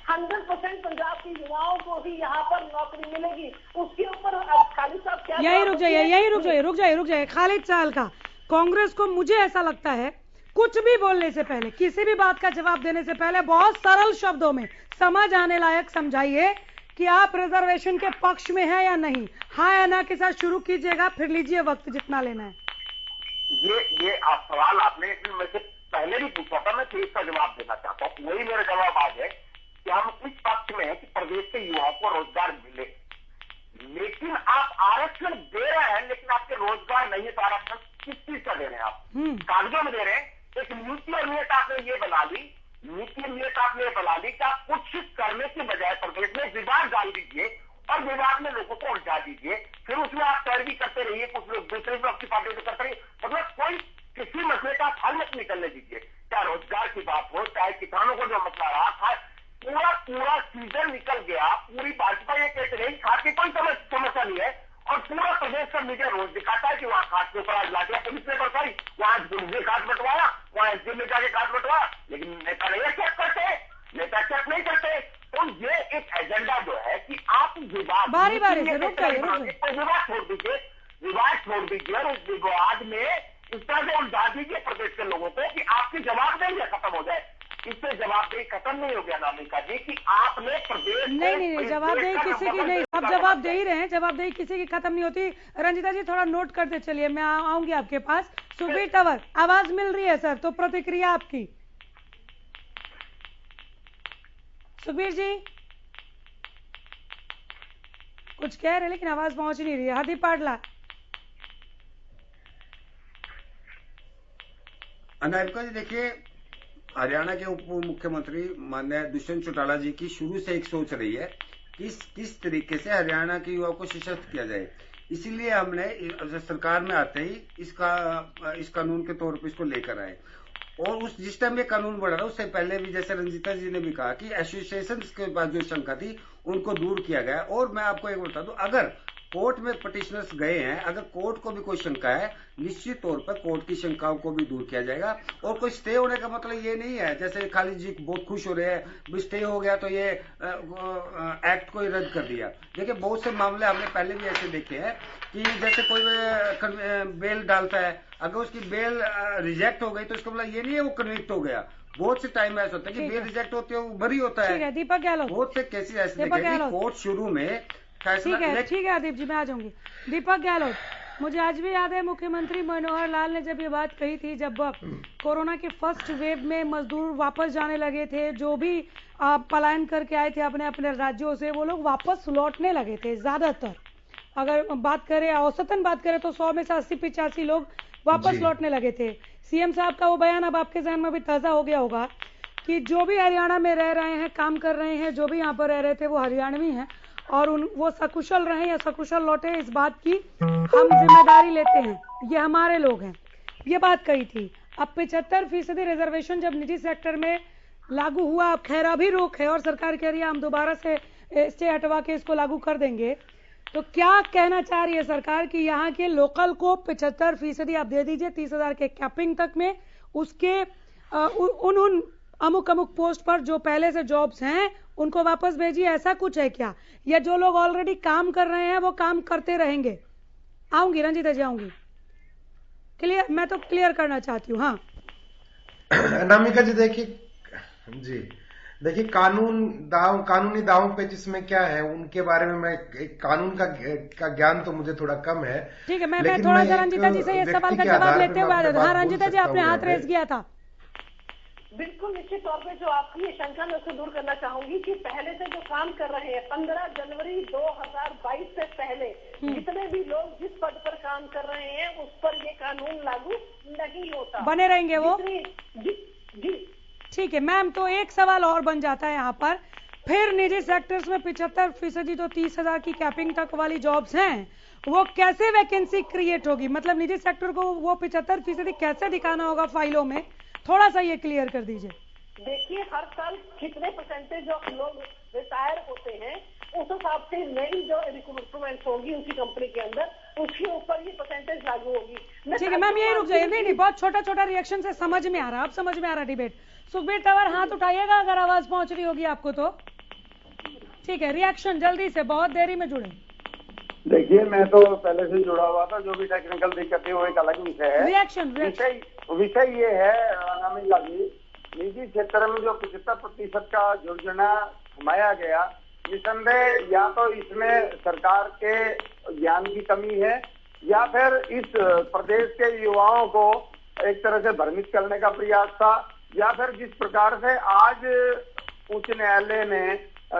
100% पंजाब के युवाओं को ही यहाँ पर नौकरी मिलेगी। उसके ऊपर अब खालिद साहब क्या, यही रुक जाइए खालिद साहब का। कांग्रेस को मुझे ऐसा लगता है कुछ भी बोलने से पहले, किसी भी बात का जवाब देने से पहले बहुत सरल शब्दों में समझ आने लायक समझाइए कि आप रिजर्वेशन के पक्ष में हैं या नहीं। हाँ या ना के साथ शुरू कीजिएगा, फिर लीजिए वक्त जितना लेना है। ये सवाल आपने मेरे से पहले भी पूछा था, मैं फिर इसका जवाब देना चाहता हूँ। वही मेरा जवाब आज है कि हम इस पक्ष में हैं कि प्रदेश के युवाओं को रोजगार मिले, लेकिन आप आरक्षण दे रहे हैं लेकिन आपके रोजगार नहीं है। तो आरक्षण किस चीज का दे रहे हैं आप? कागजों में दे रहे हैं। एक नीति और नियत आपने ये बना ली, नीति नियत आपने ये बना ली कि आप कुछ करने के बजाय प्रदेश में विवाद डाल दीजिए और विवाद में लोगों को उलझा दीजिए, फिर उसमें आप पैरवी करते रहिए, कुछ लोग दूसरे लोग की पार्टी को करते रहिए। मतलब कोई किसी मसले का हल मत निकलने दीजिए, चाहे रोजगार की बात हो, चाहे किसानों को जो मसला रहा था, पूरा सीजन निकल गया। पूरी भाजपा ये कहते रही खाद की कोई समस्या नहीं है, और पूरा प्रदेश का मीडिया रोज दिखाता है कि वहां खाद के ऊपर आज लाठियां पुलिस ने बरसाई, वहां पुलिस ने खाद बंटवाया, वहां एसडी में जाके खाद बंटवाया, लेकिन नेता नहीं चेक करते, नेता चेक नहीं करते। तो ये एक एजेंडा जो है कि आप विवाद बारी बारी से विवाद छोड़ दीजिए, विवाद छोड़ दीजिए और उस विवाद में इस तरह से उलझा दीजिए प्रदेश के लोगों को कि आपकी जवाबदेही खत्म हो जाए। इससे जवाबदेही खत्म नहीं हो गया अनामिका जी कि आपने प्रदेश नहीं, जवाबदेही किसी की नहीं, आप जवाब दे ही रहे हैं, जवाबदेही किसी की खत्म नहीं होती। रंजिता जी थोड़ा नोट करते चलिए, मैं आऊंगी आपके पास। सुखबीर तंवर, आवाज मिल रही है सर, तो प्रतिक्रिया आपकी। सुखबीर जी कुछ कह रहे लेकिन आवाज पहुंच नहीं रही है। हरदीप पाटला। अनामिका जी देखिए, हरियाणा के उप मुख्यमंत्री माननीय दुष्यंत चौटाला जी की शुरू से एक सोच रही है कि किस तरीके से हरियाणा के युवाओं को सशक्त किया जाए। इसीलिए हमने सरकार में आते ही इस कानून के तौर पर इसको लेकर आए। और जिस टाइम ये कानून बढ़ा था उससे पहले भी जैसे रंजिता जी ने भी कहा कि एसोसिएशन के पास जो शंका थी उनको दूर किया गया। और मैं आपको एक बता दूं, अगर कोर्ट में पिटिशनर्स गए हैं, अगर कोर्ट को भी कोई शंका है, निश्चित तौर पर कोर्ट की शंकाओं को भी दूर किया जाएगा। और कोई स्टे होने का मतलब ये नहीं है जैसे खालिद जी बहुत खुश हो रहे हैं स्टे हो गया तो ये एक्ट को ही रद्द कर दिया। देखिए बहुत से मामले हमने पहले भी ऐसे देखे हैं कि जैसे कोई बेल डालता है, अगर उसकी बेल रिजेक्ट हो गई तो इसका मतलब ये नहीं है वो कन्विक्ट हो गया। बहुत से टाइम ऐसा होता है कि बेल रिजेक्ट होती है वो भरी होता है। दीपक गहलोत, बहुत से केसेस ऐसे देखे कि कोर्ट शुरू में ठीक है आदिप जी मैं आ जाऊंगी। दीपक गहलोत, मुझे आज भी याद है मुख्यमंत्री मनोहर लाल ने जब ये बात कही थी, जब कोरोना के फर्स्ट वेव में मजदूर वापस जाने लगे थे, जो भी पलायन करके आए थे अपने अपने राज्यों से, वो लोग वापस लौटने लगे थे। ज्यादातर अगर बात करें औसतन बात करें तो 100 में से 80-85 लोग वापस लौटने लगे थे। सीएम साहब का वो बयान अब आपके जहन में भी ताजा हो गया होगा कि जो भी हरियाणा में रह रहे हैं, काम कर रहे हैं, जो भी यहाँ पर रह रहे थे वो हरियाणवी हैं और वो सकुशल रहे या सकुशल लौटे, इस बात की हम जिम्मेदारी लेते हैं, ये हमारे लोग हैं, ये बात कही थी। अब 75% रिजर्वेशन जब निजी सेक्टर में लागू हुआ, अब खैर अभी रोक है और सरकार कह रही है हम दोबारा से स्टे हटवा के इसको लागू कर देंगे, तो क्या कहना चाह रही है सरकार कि यहाँ के लोकल को 75% आप दे दीजिए 30,000 के कैपिंग तक में, उसके उन अमुक पोस्ट पर जो पहले से जॉब्स हैं उनको वापस भेजिए, ऐसा कुछ है क्या? या जो लोग ऑलरेडी काम कर रहे हैं वो काम करते रहेंगे? आऊंगी रंजिता जी, आऊंगी। क्लियर, मैं तो क्लियर करना चाहती हूँ। हाँ अनामिका जी देखिए कानूनी दावों पे जिसमें क्या है उनके बारे में मैं कानून का ज्ञान तो मुझे थोड़ा कम है। ठीक है, मैं थोड़ा सा रंजिता जी से ये सवाल का जवाब लेते हुए। हाँ रंजिता जी, आपने हाथ रेस किया था। बिल्कुल निश्चित तौर पे जो आपकी ये शंका मैं उसको दूर करना चाहूंगी कि पहले से जो काम कर रहे हैं 15 जनवरी 2022 से पहले जितने भी लोग जिस पद पर काम कर रहे हैं उस पर ये कानून लागू नहीं होता, बने रहेंगे वो। जी ठीक है मैम, तो एक सवाल और बन जाता है यहाँ पर, फिर निजी सेक्टर्स में 75% जो 30,000 की कैपिंग तक वाली जॉब्स हैं वो कैसे वैकेंसी क्रिएट होगी? मतलब निजी सेक्टर को वो 75% कैसे दिखाना होगा फाइलों में? थोड़ा सा ये क्लियर कर दीजिए। देखिए हर साल कितने परसेंटेज ऑफ लोग रिटायर होते हैं, उस हिसाब से नई जो रिक्रूटमेंट होगी उनकी कंपनी के अंदर, उसके ऊपर ये परसेंटेज लागू होगी। ठीक है मैम, यही रुक जाइए। नहीं, बहुत छोटा रिएक्शन से समझ में आ रहा, अब समझ में आ रहा डिबेट। सुखबीर तंवर हाथ उठाइएगा अगर आवाज पहुंच रही होगी आपको तो। ठीक है, रिएक्शन जल्दी से, बहुत देरी में जुड़े। देखिए मैं तो पहले से जुड़ा हुआ था, जो भी टेक्निकल दिक्कत है वो एक अलग विषय है। विषय ये है अनामिका जी, निजी क्षेत्र में जो 75% का जुर्माना थमाया गया, निसंदेह या तो इसमें सरकार के ज्ञान की कमी है या फिर इस प्रदेश के युवाओं को एक तरह से भ्रमित करने का प्रयास था, या फिर जिस प्रकार से आज उच्च न्यायालय ने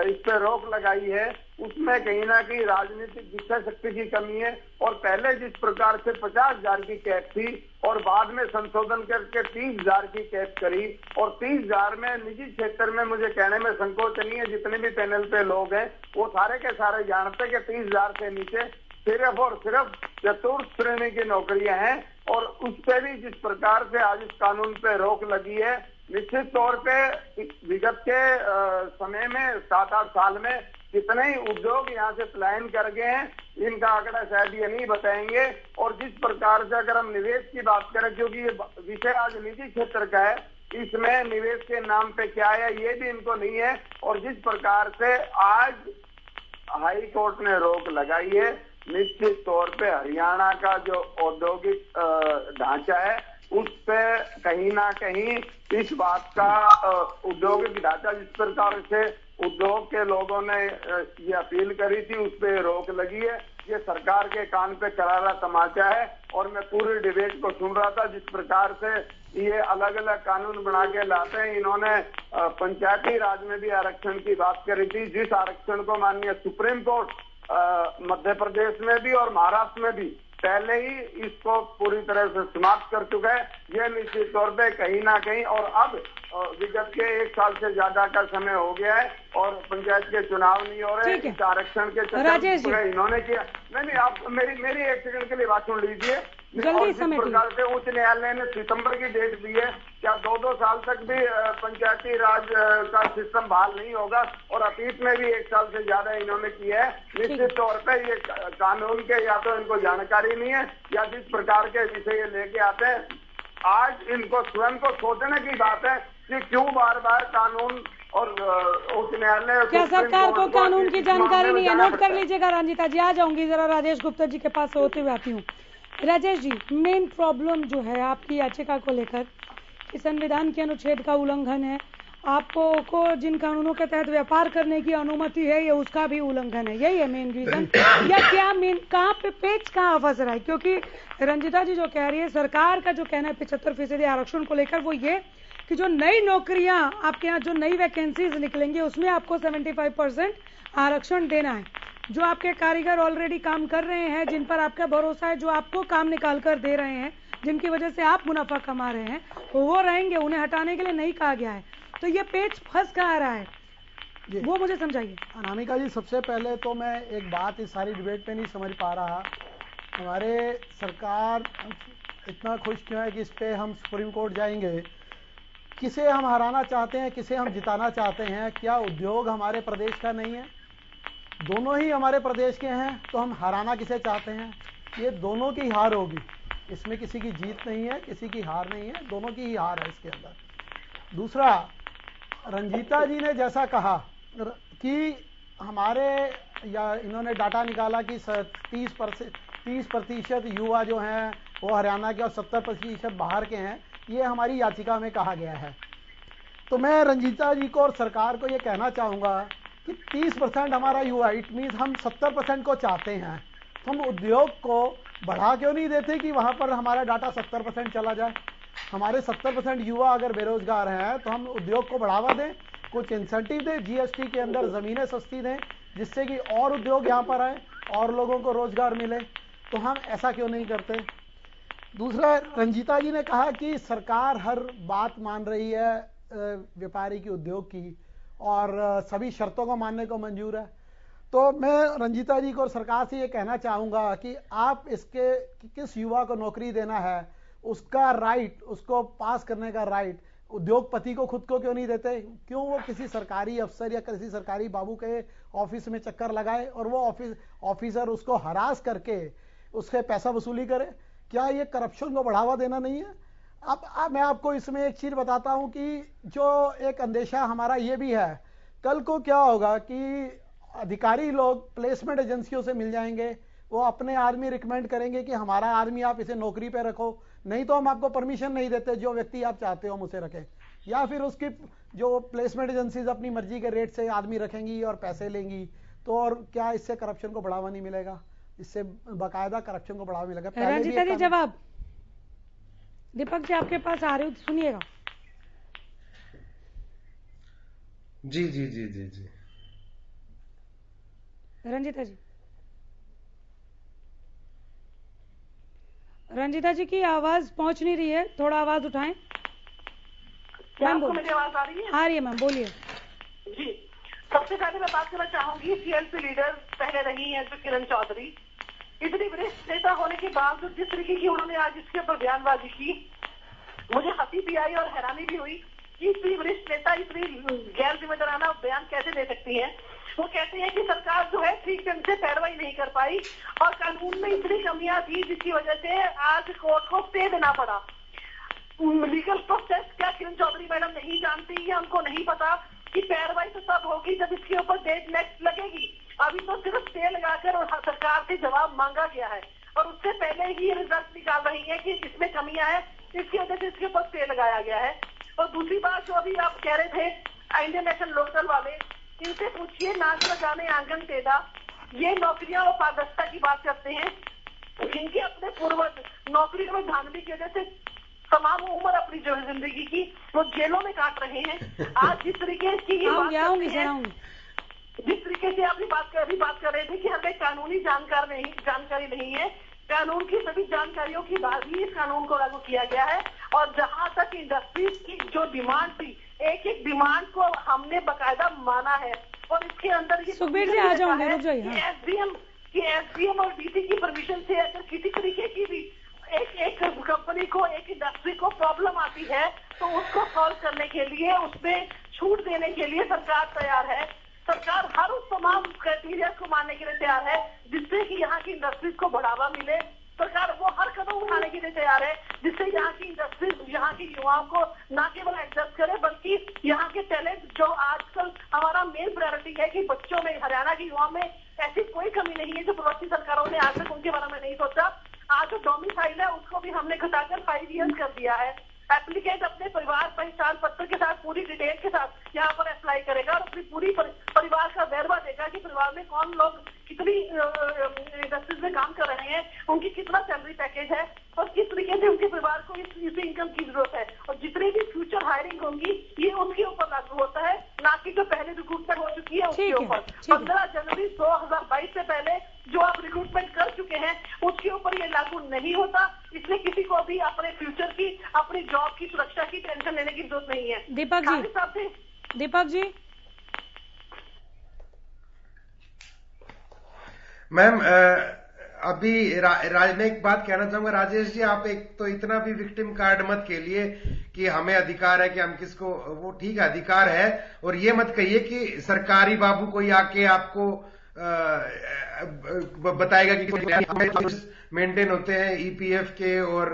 इस पर रोक लगाई है उसमें कहीं ना कहीं राजनीतिक इच्छा शक्ति की कमी है। और पहले जिस प्रकार से 50,000 की कैप थी और बाद में संशोधन करके 30,000 की कैप करी, और 30,000 में निजी क्षेत्र में मुझे कहने में संकोच नहीं है, जितने भी पैनल पे लोग हैं वो सारे के सारे जानते कि 30,000 से नीचे सिर्फ और सिर्फ चतुर्थ श्रेणी की नौकरियां हैं। और उस पर भी जिस प्रकार से आज इस कानून पे रोक लगी है, निश्चित तौर पे विगत के समय में 7-8 साल में कितने ही उद्योग यहाँ से पलायन कर गए हैं, इनका आंकड़ा शायद ये नहीं बताएंगे। और जिस प्रकार से अगर हम निवेश की बात करें, क्योंकि ये विषय आज निजी क्षेत्र का है, इसमें निवेश के नाम पे क्या है ये भी इनको नहीं है। और जिस प्रकार से आज हाई कोर्ट ने रोक लगाई है, निश्चित तौर पे हरियाणा का जो औद्योगिक ढांचा है उस पे कहीं ना कहीं इस बात का औद्योगिक ढांचा जिस प्रकार से उद्योग के लोगों ने ये अपील करी थी उस पे रोक लगी है, ये सरकार के कान पे करारा तमाचा है। और मैं पूरी डिबेट को सुन रहा था जिस प्रकार से ये अलग अलग कानून बना के लाते हैं। इन्होंने पंचायती राज में भी आरक्षण की बात करी थी, जिस आरक्षण को माननीय सुप्रीम कोर्ट मध्य प्रदेश में भी और महाराष्ट्र में भी पहले ही इसको पूरी तरह से समाप्त कर चुका है। यह निश्चित तौर पे कहीं ना कहीं, और अब विगत के 1 साल से ज्यादा का समय हो गया है और पंचायत के चुनाव नहीं हो रहे, इस आरक्षण के चक्कर इन्होंने किया। नहीं, आप मेरी 1 सेकंड के लिए बात सुन लीजिए। और जिस प्रकार से उच्च न्यायालय ने सितंबर की डेट दी है, क्या 2-2 साल तक भी पंचायती राज का सिस्टम बहाल नहीं होगा, और अतीत में भी 1 साल से ज्यादा इन्होंने किया है। निश्चित तौर पे ये कानून के या तो इनको जानकारी नहीं है या जिस प्रकार के विषय लेके आते हैं, आज इनको स्वयं को सोचने की बात है कि क्यों बार बार कानून और उच्च न्यायालय। क्या सरकार को कानून की जानकारी नहीं है? नोट कर लीजिएगा रंजीता जी। आ जाऊंगी जरा राजेश गुप्ता जी के पास होते हुए आती हूँ। राजेश जी, मेन प्रॉब्लम जो है आपकी याचिका को लेकर कि संविधान के अनुच्छेद का उल्लंघन है, आपको जिन कानूनों के तहत व्यापार करने की अनुमति है ये उसका भी उल्लंघन है, यही है मेन रीजन? या क्या मेन कहाँ पे पेच कहाँ फंस रहा है? क्योंकि रंजीता जी जो कह रही है, सरकार का जो कहना है 75% आरक्षण को लेकर, वो ये कि जो नई नौकरियां आपके यहाँ, जो नई वैकेंसीज निकलेंगी उसमें आपको 75% आरक्षण देना है। जो आपके कारीगर ऑलरेडी काम कर रहे हैं, जिन पर आपका भरोसा है, जो आपको काम निकाल कर दे रहे हैं, जिनकी वजह से आप मुनाफा कमा रहे हैं, वो रहेंगे, उन्हें हटाने के लिए नहीं कहा गया है। तो ये पेच फंस कहाँ रहा है, वो मुझे समझाइए। अनामिका जी, सबसे पहले तो मैं एक बात इस सारी डिबेट में नहीं समझ पा रहा, हमारे सरकार इतना खुश क्यों है कि इस पे हम सुप्रीम कोर्ट जाएंगे? किसे हम हराना चाहते हैं, किसे हम जिताना चाहते हैं? क्या उद्योग हमारे प्रदेश का नहीं है? दोनों ही हमारे प्रदेश के हैं, तो हम हराना किसे चाहते हैं? ये दोनों की हार होगी, इसमें किसी की जीत नहीं है, किसी की हार नहीं है, दोनों की ही हार है इसके अंदर। दूसरा, रंजीता जी ने जैसा कहा कि हमारे, या इन्होंने डाटा निकाला कि 30% युवा जो हैं वो हरियाणा के और 70% बाहर के हैं, ये हमारी याचिका में कहा गया है। तो मैं रंजीता जी को और सरकार को ये कहना चाहूँगा कि 30% हमारा युवा, इट मीन्स हम 70% को चाहते हैं, तो हम उद्योग को बढ़ा क्यों नहीं देते कि वहाँ पर हमारा डाटा 70% चला जाए? हमारे 70% युवा अगर बेरोजगार हैं तो हम उद्योग को बढ़ावा दें, कुछ इंसेंटिव दें, जीएसटी के अंदर ज़मीनें सस्ती दें, जिससे कि और उद्योग यहाँ पर आए और लोगों को रोजगार मिले। तो हम ऐसा क्यों नहीं करते? दूसरा, रंजीता जी ने कहा कि सरकार हर बात मान रही है व्यापारी की, उद्योग की, और सभी शर्तों को मानने को मंजूर है। तो मैं रंजीता जी को और सरकार से ये कहना चाहूँगा कि आप इसके किस युवा को नौकरी देना है, उसका राइट, उसको पास करने का राइट उद्योगपति को खुद को क्यों नहीं देते? क्यों वो किसी सरकारी अफसर या किसी सरकारी बाबू के ऑफिस में चक्कर लगाए और वो ऑफिसर उसको हरास करके उससे पैसा वसूली करे? क्या ये करप्शन को बढ़ावा देना नहीं है? अब मैं आपको इसमें एक चीज बताता हूं कि जो एक अंदेशा हमारा ये भी है, कल को क्या होगा कि अधिकारी लोग प्लेसमेंट एजेंसियों से मिल जाएंगे, वो अपने आदमी रिकमेंड करेंगे कि हमारा आदमी आप इसे नौकरी पे रखो, नहीं तो हम आपको परमिशन नहीं देते, जो व्यक्ति आप चाहते हो हम उसे रखें। या फिर उसकी जो प्लेसमेंट एजेंसीज अपनी मर्जी के रेट से आदमी रखेंगी और पैसे लेंगी। तो और क्या इससे करप्शन को बढ़ावा नहीं मिलेगा? इससे बाकायदा करप्शन को बढ़ावा मिलेगा। रंजीता जी, जवाब दीपक जी आपके पास आ रहे हो, सुनिएगा। जी जी जी जी जी रंजीता जी, रंजीता जी की आवाज पहुंच नहीं रही है, थोड़ा आवाज उठाएं। क्या आपको मेरी आवाज आ रही है? आ रही है मैम, बोलिए। जी, सबसे पहले मैं बात करना चाहूंगी, सीएलपी लीडर पहले रही हैं जो किरण चौधरी, इतनी वरिष्ठ नेता होने के बावजूद जिस तरीके की उन्होंने आज इसके ऊपर बयानबाजी की, मुझे हंसी भी आई और हैरानी भी हुई कि इतनी वरिष्ठ नेता इतनी गैर जिम्मेदाराना बयान कैसे दे सकती है। वो कहते हैं कि सरकार जो है ठीक ढंग से पैरवाई नहीं कर पाई और कानून में इतनी कमियां थी जिसकी वजह से आज कोर्ट को स्टे देना पड़ा। लीगल प्रोसेस क्या किरण चौधरी मैडम नहीं जानती या उनको नहीं पता कि पैरवाई तो तब होगी जब इसके ऊपर डेट नेक्स्ट लगेगी? अभी तो सिर्फ स्टे लगाकर और सरकार से जवाब मांगा गया है और उससे पहले ही रिजल्ट निकाल रही है कि इसमें कमियां है, इसकी वजह से इसके ऊपर स्टे लगाया गया है। और दूसरी बात जो अभी आप कह रहे थे इंडियन नेशनल लोकदल वाले, इनसे पूछिए नाच न जाने आंगन टेढ़ा, ये नौकरियां और पारदर्शिता की बात करते हैं। जिनके अपने पूर्वज नौकरियों में धांधली की वजह से तमाम उम्र अपनी जो है जिंदगी की वो जेलों में काट रहे हैं। आज जिस तरीके की ये बात करते हैं, जिस तरीके से अभी बात कर रहे थे कि हमें कानूनी जानकारी नहीं है, कानून की सभी जानकारियों के बाद ही इस कानून को लागू किया गया है। और जहां तक इंडस्ट्रीज की जो डिमांड थी, एक एक डिमांड को हमने बकायदा माना है। और इसके अंदर ये सुखबीर जी आ जाओगे, रुक जाइए। एसडीएम और डीसी की परमिशन से अगर किसी तरीके की भी एक कंपनी को, एक इंडस्ट्री को प्रॉब्लम आती है तो उसको सॉल्व करने के लिए, उसमें छूट देने के लिए सरकार तैयार है। सरकार हर उस तमाम क्राइटेरिया को मानने के लिए तैयार है जिससे कि यहाँ की इंडस्ट्रीज को बढ़ावा मिले। सरकार वो हर कदम उठाने के लिए तैयार है जिससे यहाँ की इंडस्ट्रीज, यहाँ के युवाओं को न केवल एडजस्ट करे बल्कि यहाँ के टैलेंट, जो आजकल हमारा मेन प्रायोरिटी है कि बच्चों में, हरियाणा के युवाओं में ऐसी कोई कमी नहीं है जो पूर्ववर्ती सरकारों ने आज तक उनके बारे में नहीं सोचा। आज जो डोमिसाइल है उसको भी हमने घटाकर 5 ईयर्स कर दिया है। एप्लीकेंट अपने परिवार पहचान पत्र के साथ, पूरी डिटेल के साथ यहाँ पर अप्लाई करेगा और अपनी पूरी परिवार का वेरवा देगा कि परिवार में कौन लोग कितनी इंडस्ट्रीज में काम कर रहे हैं, उनकी कितना सैलरी पैकेज है और किस तरीके से उनके परिवार को इस इनकम की जरूरत है। और जितनी भी फ्यूचर हायरिंग होंगी ये उनके ऊपर लागू होता है, ना कि जो पहले रिक्रूटमेंट हो चुकी है उसके ऊपर। 15 जनवरी 2022 से पहले जो आप रिक्रूटमेंट कर चुके हैं उसके ऊपर ये लागू नहीं होता। इसलिए किसी को भी अपने फ्यूचर की, अपनी जॉब की सुरक्षा की टेंशन लेने की जरूरत नहीं है। दीपक जी मैम, अभी मैं एक बात कहना चाहूंगा। राजेश जी, आप एक तो इतना भी विक्टिम कार्ड मत खेलिए कि हमें अधिकार है कि हम किसको, वो ठीक है अधिकार है, और ये मत कहिए कि सरकारी बाबू कोई आके आपको बताएगा कि मेंटेन होते हैं ईपीएफ के और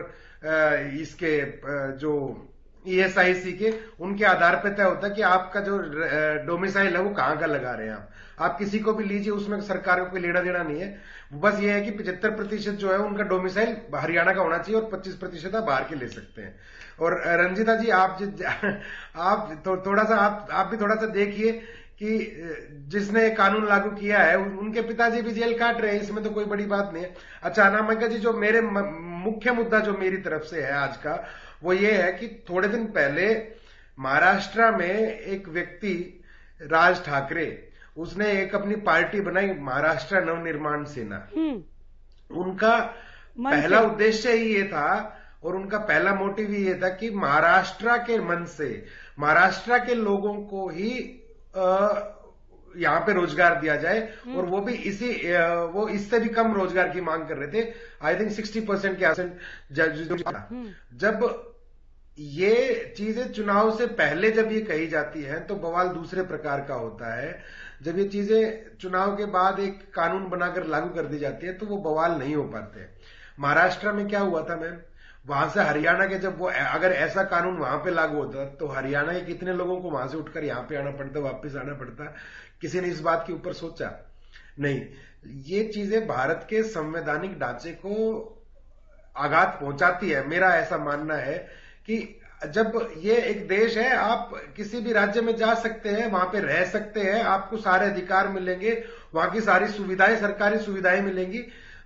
इसके जो ईएसआईसी के, उनके आधार पर तय होता है कि आपका जो डोमिसाइल है वो कहां का लगा रहे हैं आप किसी को भी लीजिए, उसमें सरकार को कोई लेना देना नहीं है। बस ये है कि 75% जो है उनका डोमिसाइल हरियाणा का होना चाहिए और 25% आप बाहर के ले सकते हैं। और रंजिता जी, आप थोड़ा सा आप भी थोड़ा सा देखिए कि जिसने कानून लागू किया है उनके पिताजी भी जेल काट रहे हैं, इसमें तो कोई बड़ी बात नहीं है। अच्छा अनामिका जी, जो मेरे मुख्य मुद्दा जो मेरी तरफ से है आज का, वो ये है कि थोड़े दिन पहले महाराष्ट्र में एक व्यक्ति राज ठाकरे, उसने एक अपनी पार्टी बनाई महाराष्ट्र नवनिर्माण सेना। उनका पहला उद्देश्य ही ये था और उनका पहला मोटिव ही ये था कि महाराष्ट्र के मन से महाराष्ट्र के लोगों को ही यहाँ पे रोजगार दिया जाए, और वो भी वो इससे भी कम रोजगार की मांग कर रहे थे। आई थिंक 60% के आसपास। जब ये चीजें चुनाव से पहले जब ये कही जाती हैं तो बवाल दूसरे प्रकार का होता है। जब ये चीजें चुनाव के बाद एक कानून बनाकर लागू कर दी जाती है तो वो बवाल नहीं हो पाते। महाराष्ट्र में क्या हुआ था मैम, वहां से हरियाणा के जब वो अगर ऐसा कानून वहां पे लागू होता तो हरियाणा के कितने लोगों को वहां से उठकर यहाँ पे आना पड़ता, वापस आना पड़ता? किसी ने इस बात के ऊपर सोचा नहीं। ये चीजें भारत के संवैधानिक ढांचे को आघात पहुंचाती है। मेरा ऐसा मानना है कि जब ये एक देश है, आप किसी भी राज्य में जा सकते हैं, वहां पे रह सकते हैं, आपको सारे अधिकार मिलेंगे, वहां की सारी सुविधाएं, सरकारी सुविधाएं मिलेंगी।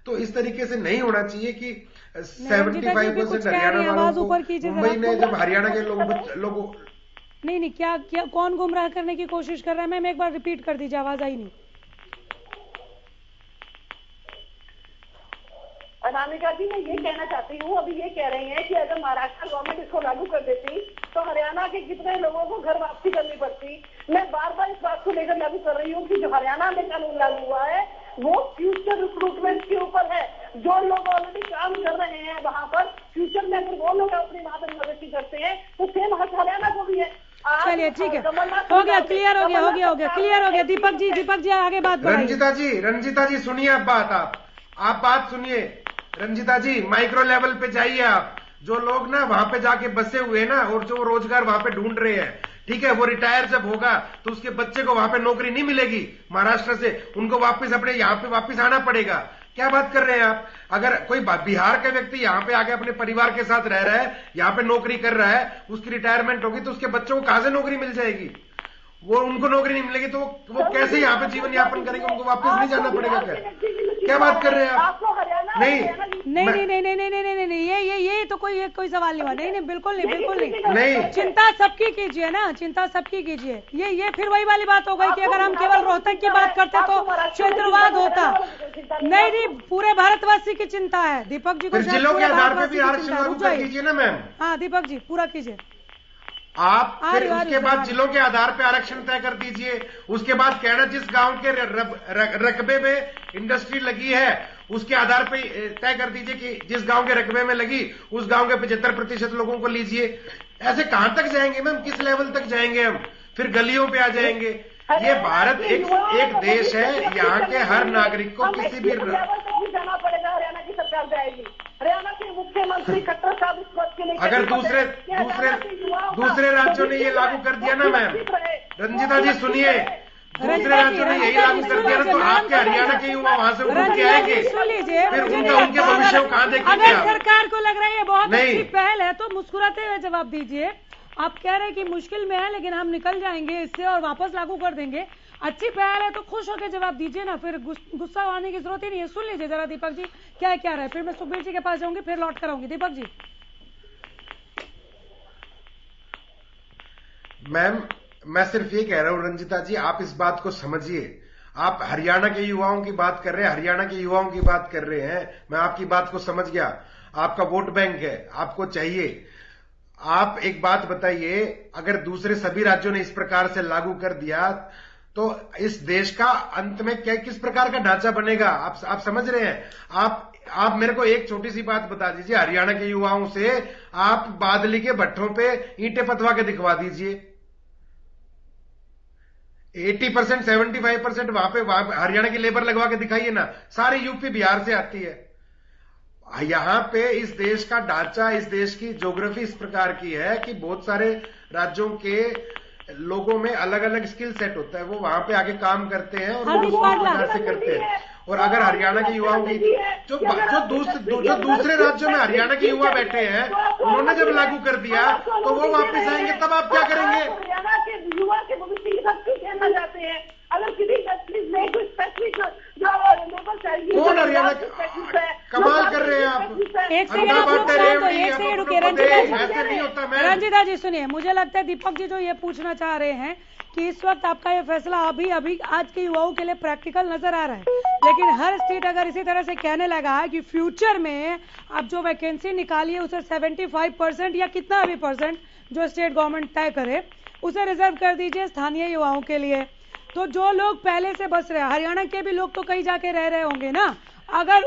तो इस तरीके से नहीं होना चाहिए कि 75% हरियाणा वालों को, मुंबई ने जब हरियाणा के लोगों नहीं क्या कौन गुमराह करने की कोशिश कर रहा है? मैम एक बार रिपीट कर दीजिए, आवाज आई नहीं। अनामिका जी, मैं ये कहना चाहती हूँ, अभी ये कह रही हैं कि अगर महाराष्ट्र गवर्नमेंट इसको लागू कर देती तो हरियाणा के कितने लोगों को घर वापसी करनी पड़ती। मैं बार बार इस बात को लेकर लागू कर रही हूँ कि जो हरियाणा में कानून लागू हुआ है वो फ्यूचर रिक्रूटमेंट के ऊपर है। जो लोग ऑलरेडी काम कर रहे हैं वहां पर, फ्यूचर में अगर वो लोग अपनी वहां पर नियुक्ति करते हैं तो सेम हरियाणा को भी है। चलिए ठीक है, हो गया, क्लियर हो गया, क्लियर हो गया। दीपक जी आगे बात बढ़ाइए। रंजिता जी सुनिए, अब बात आप बात सुनिए। रंजिता जी, माइक्रो लेवल पे जाइए आप। जो लोग ना वहां पे जाके बसे हुए ना और जो रोजगार वहां पे ढूंढ रहे हैं, ठीक है, वो रिटायर जब होगा तो उसके बच्चे को वहां पे नौकरी नहीं मिलेगी महाराष्ट्र से, उनको वापस अपने यहाँ पे वापस आना पड़ेगा। क्या बात कर रहे हैं आप? अगर कोई बिहार का व्यक्ति यहाँ पे आके अपने परिवार के साथ रह रहा है, यहाँ पे नौकरी कर रहा है, उसकी रिटायरमेंट होगी तो उसके बच्चों को कहां से नौकरी मिल जाएगी? वो उनको नौकरी नहीं मिलेगी तो वो कैसे यहाँ पे जीवन यापन करेंगे? उनको वापस नहीं जाना पड़ेगा क्या बात कर रहे हैं आप? नहीं, ये तो कोई सवाल नहीं हुआ। नहीं, बिल्कुल नहीं। चिंता सबकी कीजिए ना, चिंता सबकी कीजिए। ये फिर वही वाली बात हो गई कि अगर हम केवल रोहतक की बात करते तो क्षेत्रवाद होता। नहीं, पूरे भारतवासी की चिंता है। दीपक जी को जिलों के आधार पर भी आरक्षण लागू कर दीजिए ना मैम। हाँ दीपक जी, पूरा कीजिए आप। फिर उसके बाद जिलों के आधार पे आरक्षण तय कर दीजिए। उसके बाद कहना जिस गांव के रकबे में इंडस्ट्री लगी है उसके आधार पे तय कर दीजिए कि जिस गांव के रकबे में लगी उस गांव के 75% लोगों को लीजिए। ऐसे कहां तक जाएंगे मैम? किस लेवल तक जाएंगे हम? फिर गलियों पे आ जाएंगे। ये भारत एक देश है, यहाँ के हर नागरिक को किसी भी जाना पड़ेगा। हरियाणा की सरकार जाएगी, हरियाणा के मुख्यमंत्री खट्टर साहब इस बात के लिए अगर दूसरे राज्यों ने ये लागू कर दिया ना मैम, रंजिता जी सुनिए, दूसरे राज्यों ने यही लागू कर दिया ना तो आपके हरियाणा के युवा वहां से उठ के आएंगे, फिर उनके भविष्य को कहां देखेंगे? अगर सरकार को लग रहा है ये बहुत अच्छी पहल है तो मुस्कुराते हुए जवाब दीजिए। आप कह रहे हैं कि मुश्किल में है लेकिन हम निकल जाएंगे इससे और वापस लागू कर देंगे। अच्छी पहल है तो खुश होकर जवाब दीजिए ना, फिर गुस्सा आने की जरूरत ही नहीं है। सुन लीजिए जरा दीपक जी क्या रहा है, फिर मैं सुखबीर जी के पास जाऊंगी, फिर लौट कर आऊंगी। दीपक जी। मैम मैं सिर्फ ये कह रहा हूं रंजिता जी, आप इस बात को समझिए। आप हरियाणा के युवाओं की बात कर रहे हैं, हरियाणा के युवाओं की बात कर रहे हैं। मैं आपकी बात को समझ गया, आपका वोट बैंक है, आपको चाहिए। आप एक बात बताइए, अगर दूसरे सभी राज्यों ने इस प्रकार से लागू कर दिया तो इस देश का अंत में किस प्रकार का ढांचा बनेगा? आप समझ रहे हैं? आप मेरे को एक छोटी सी बात बता दीजिए, हरियाणा के युवाओं से आप बादली के भट्ठों पे ईंटें पथवा के दिखवा दीजिए। 80% 75% वहां हरियाणा की लेबर लगवा के दिखाइए ना। सारे यूपी बिहार से आती है। यहां पे इस देश का ढांचा, इस देश की ज्योग्राफी इस प्रकार की है कि बहुत सारे राज्यों के लोगों में अलग अलग स्किल सेट होता है, वो वहां पे आके काम करते हैं और वो उस से करते हैं। और अगर हरियाणा के युवाओं की जो दूसरे राज्यों में हरियाणा के युवा बैठे हैं, उन्होंने जब लागू कर दिया तो वो वापस आएंगे, तब आप क्या करेंगे? हरियाणा के युवा के भविष्य की सब कुछ कहना चाहते हैं। अगर किसी कंट्रीज में कोई स्पेसिफिक लेवल चाहिए, कौन हरियाणा कमाल कर रहे हैं आप? एक सेकंड रुकिए रंजिता जी सुनिए, मुझे लगता है दीपक जी जो ये पूछना चाह रहे हैं कि इस वक्त आपका ये फैसला अभी आज के युवाओं के लिए प्रैक्टिकल नजर आ रहा है, लेकिन हर स्टेट अगर इसी तरह से कहने लगा है कि फ्यूचर में आप जो वैकेंसी निकालिए उसे 75% या कितना भी % जो स्टेट गवर्नमेंट तय करे उसे रिजर्व कर दीजिए स्थानीय युवाओं के लिए। तो जो लोग पहले से बस रहे, हरियाणा के भी लोग तो कहीं जाके रह रहे होंगे ना, अगर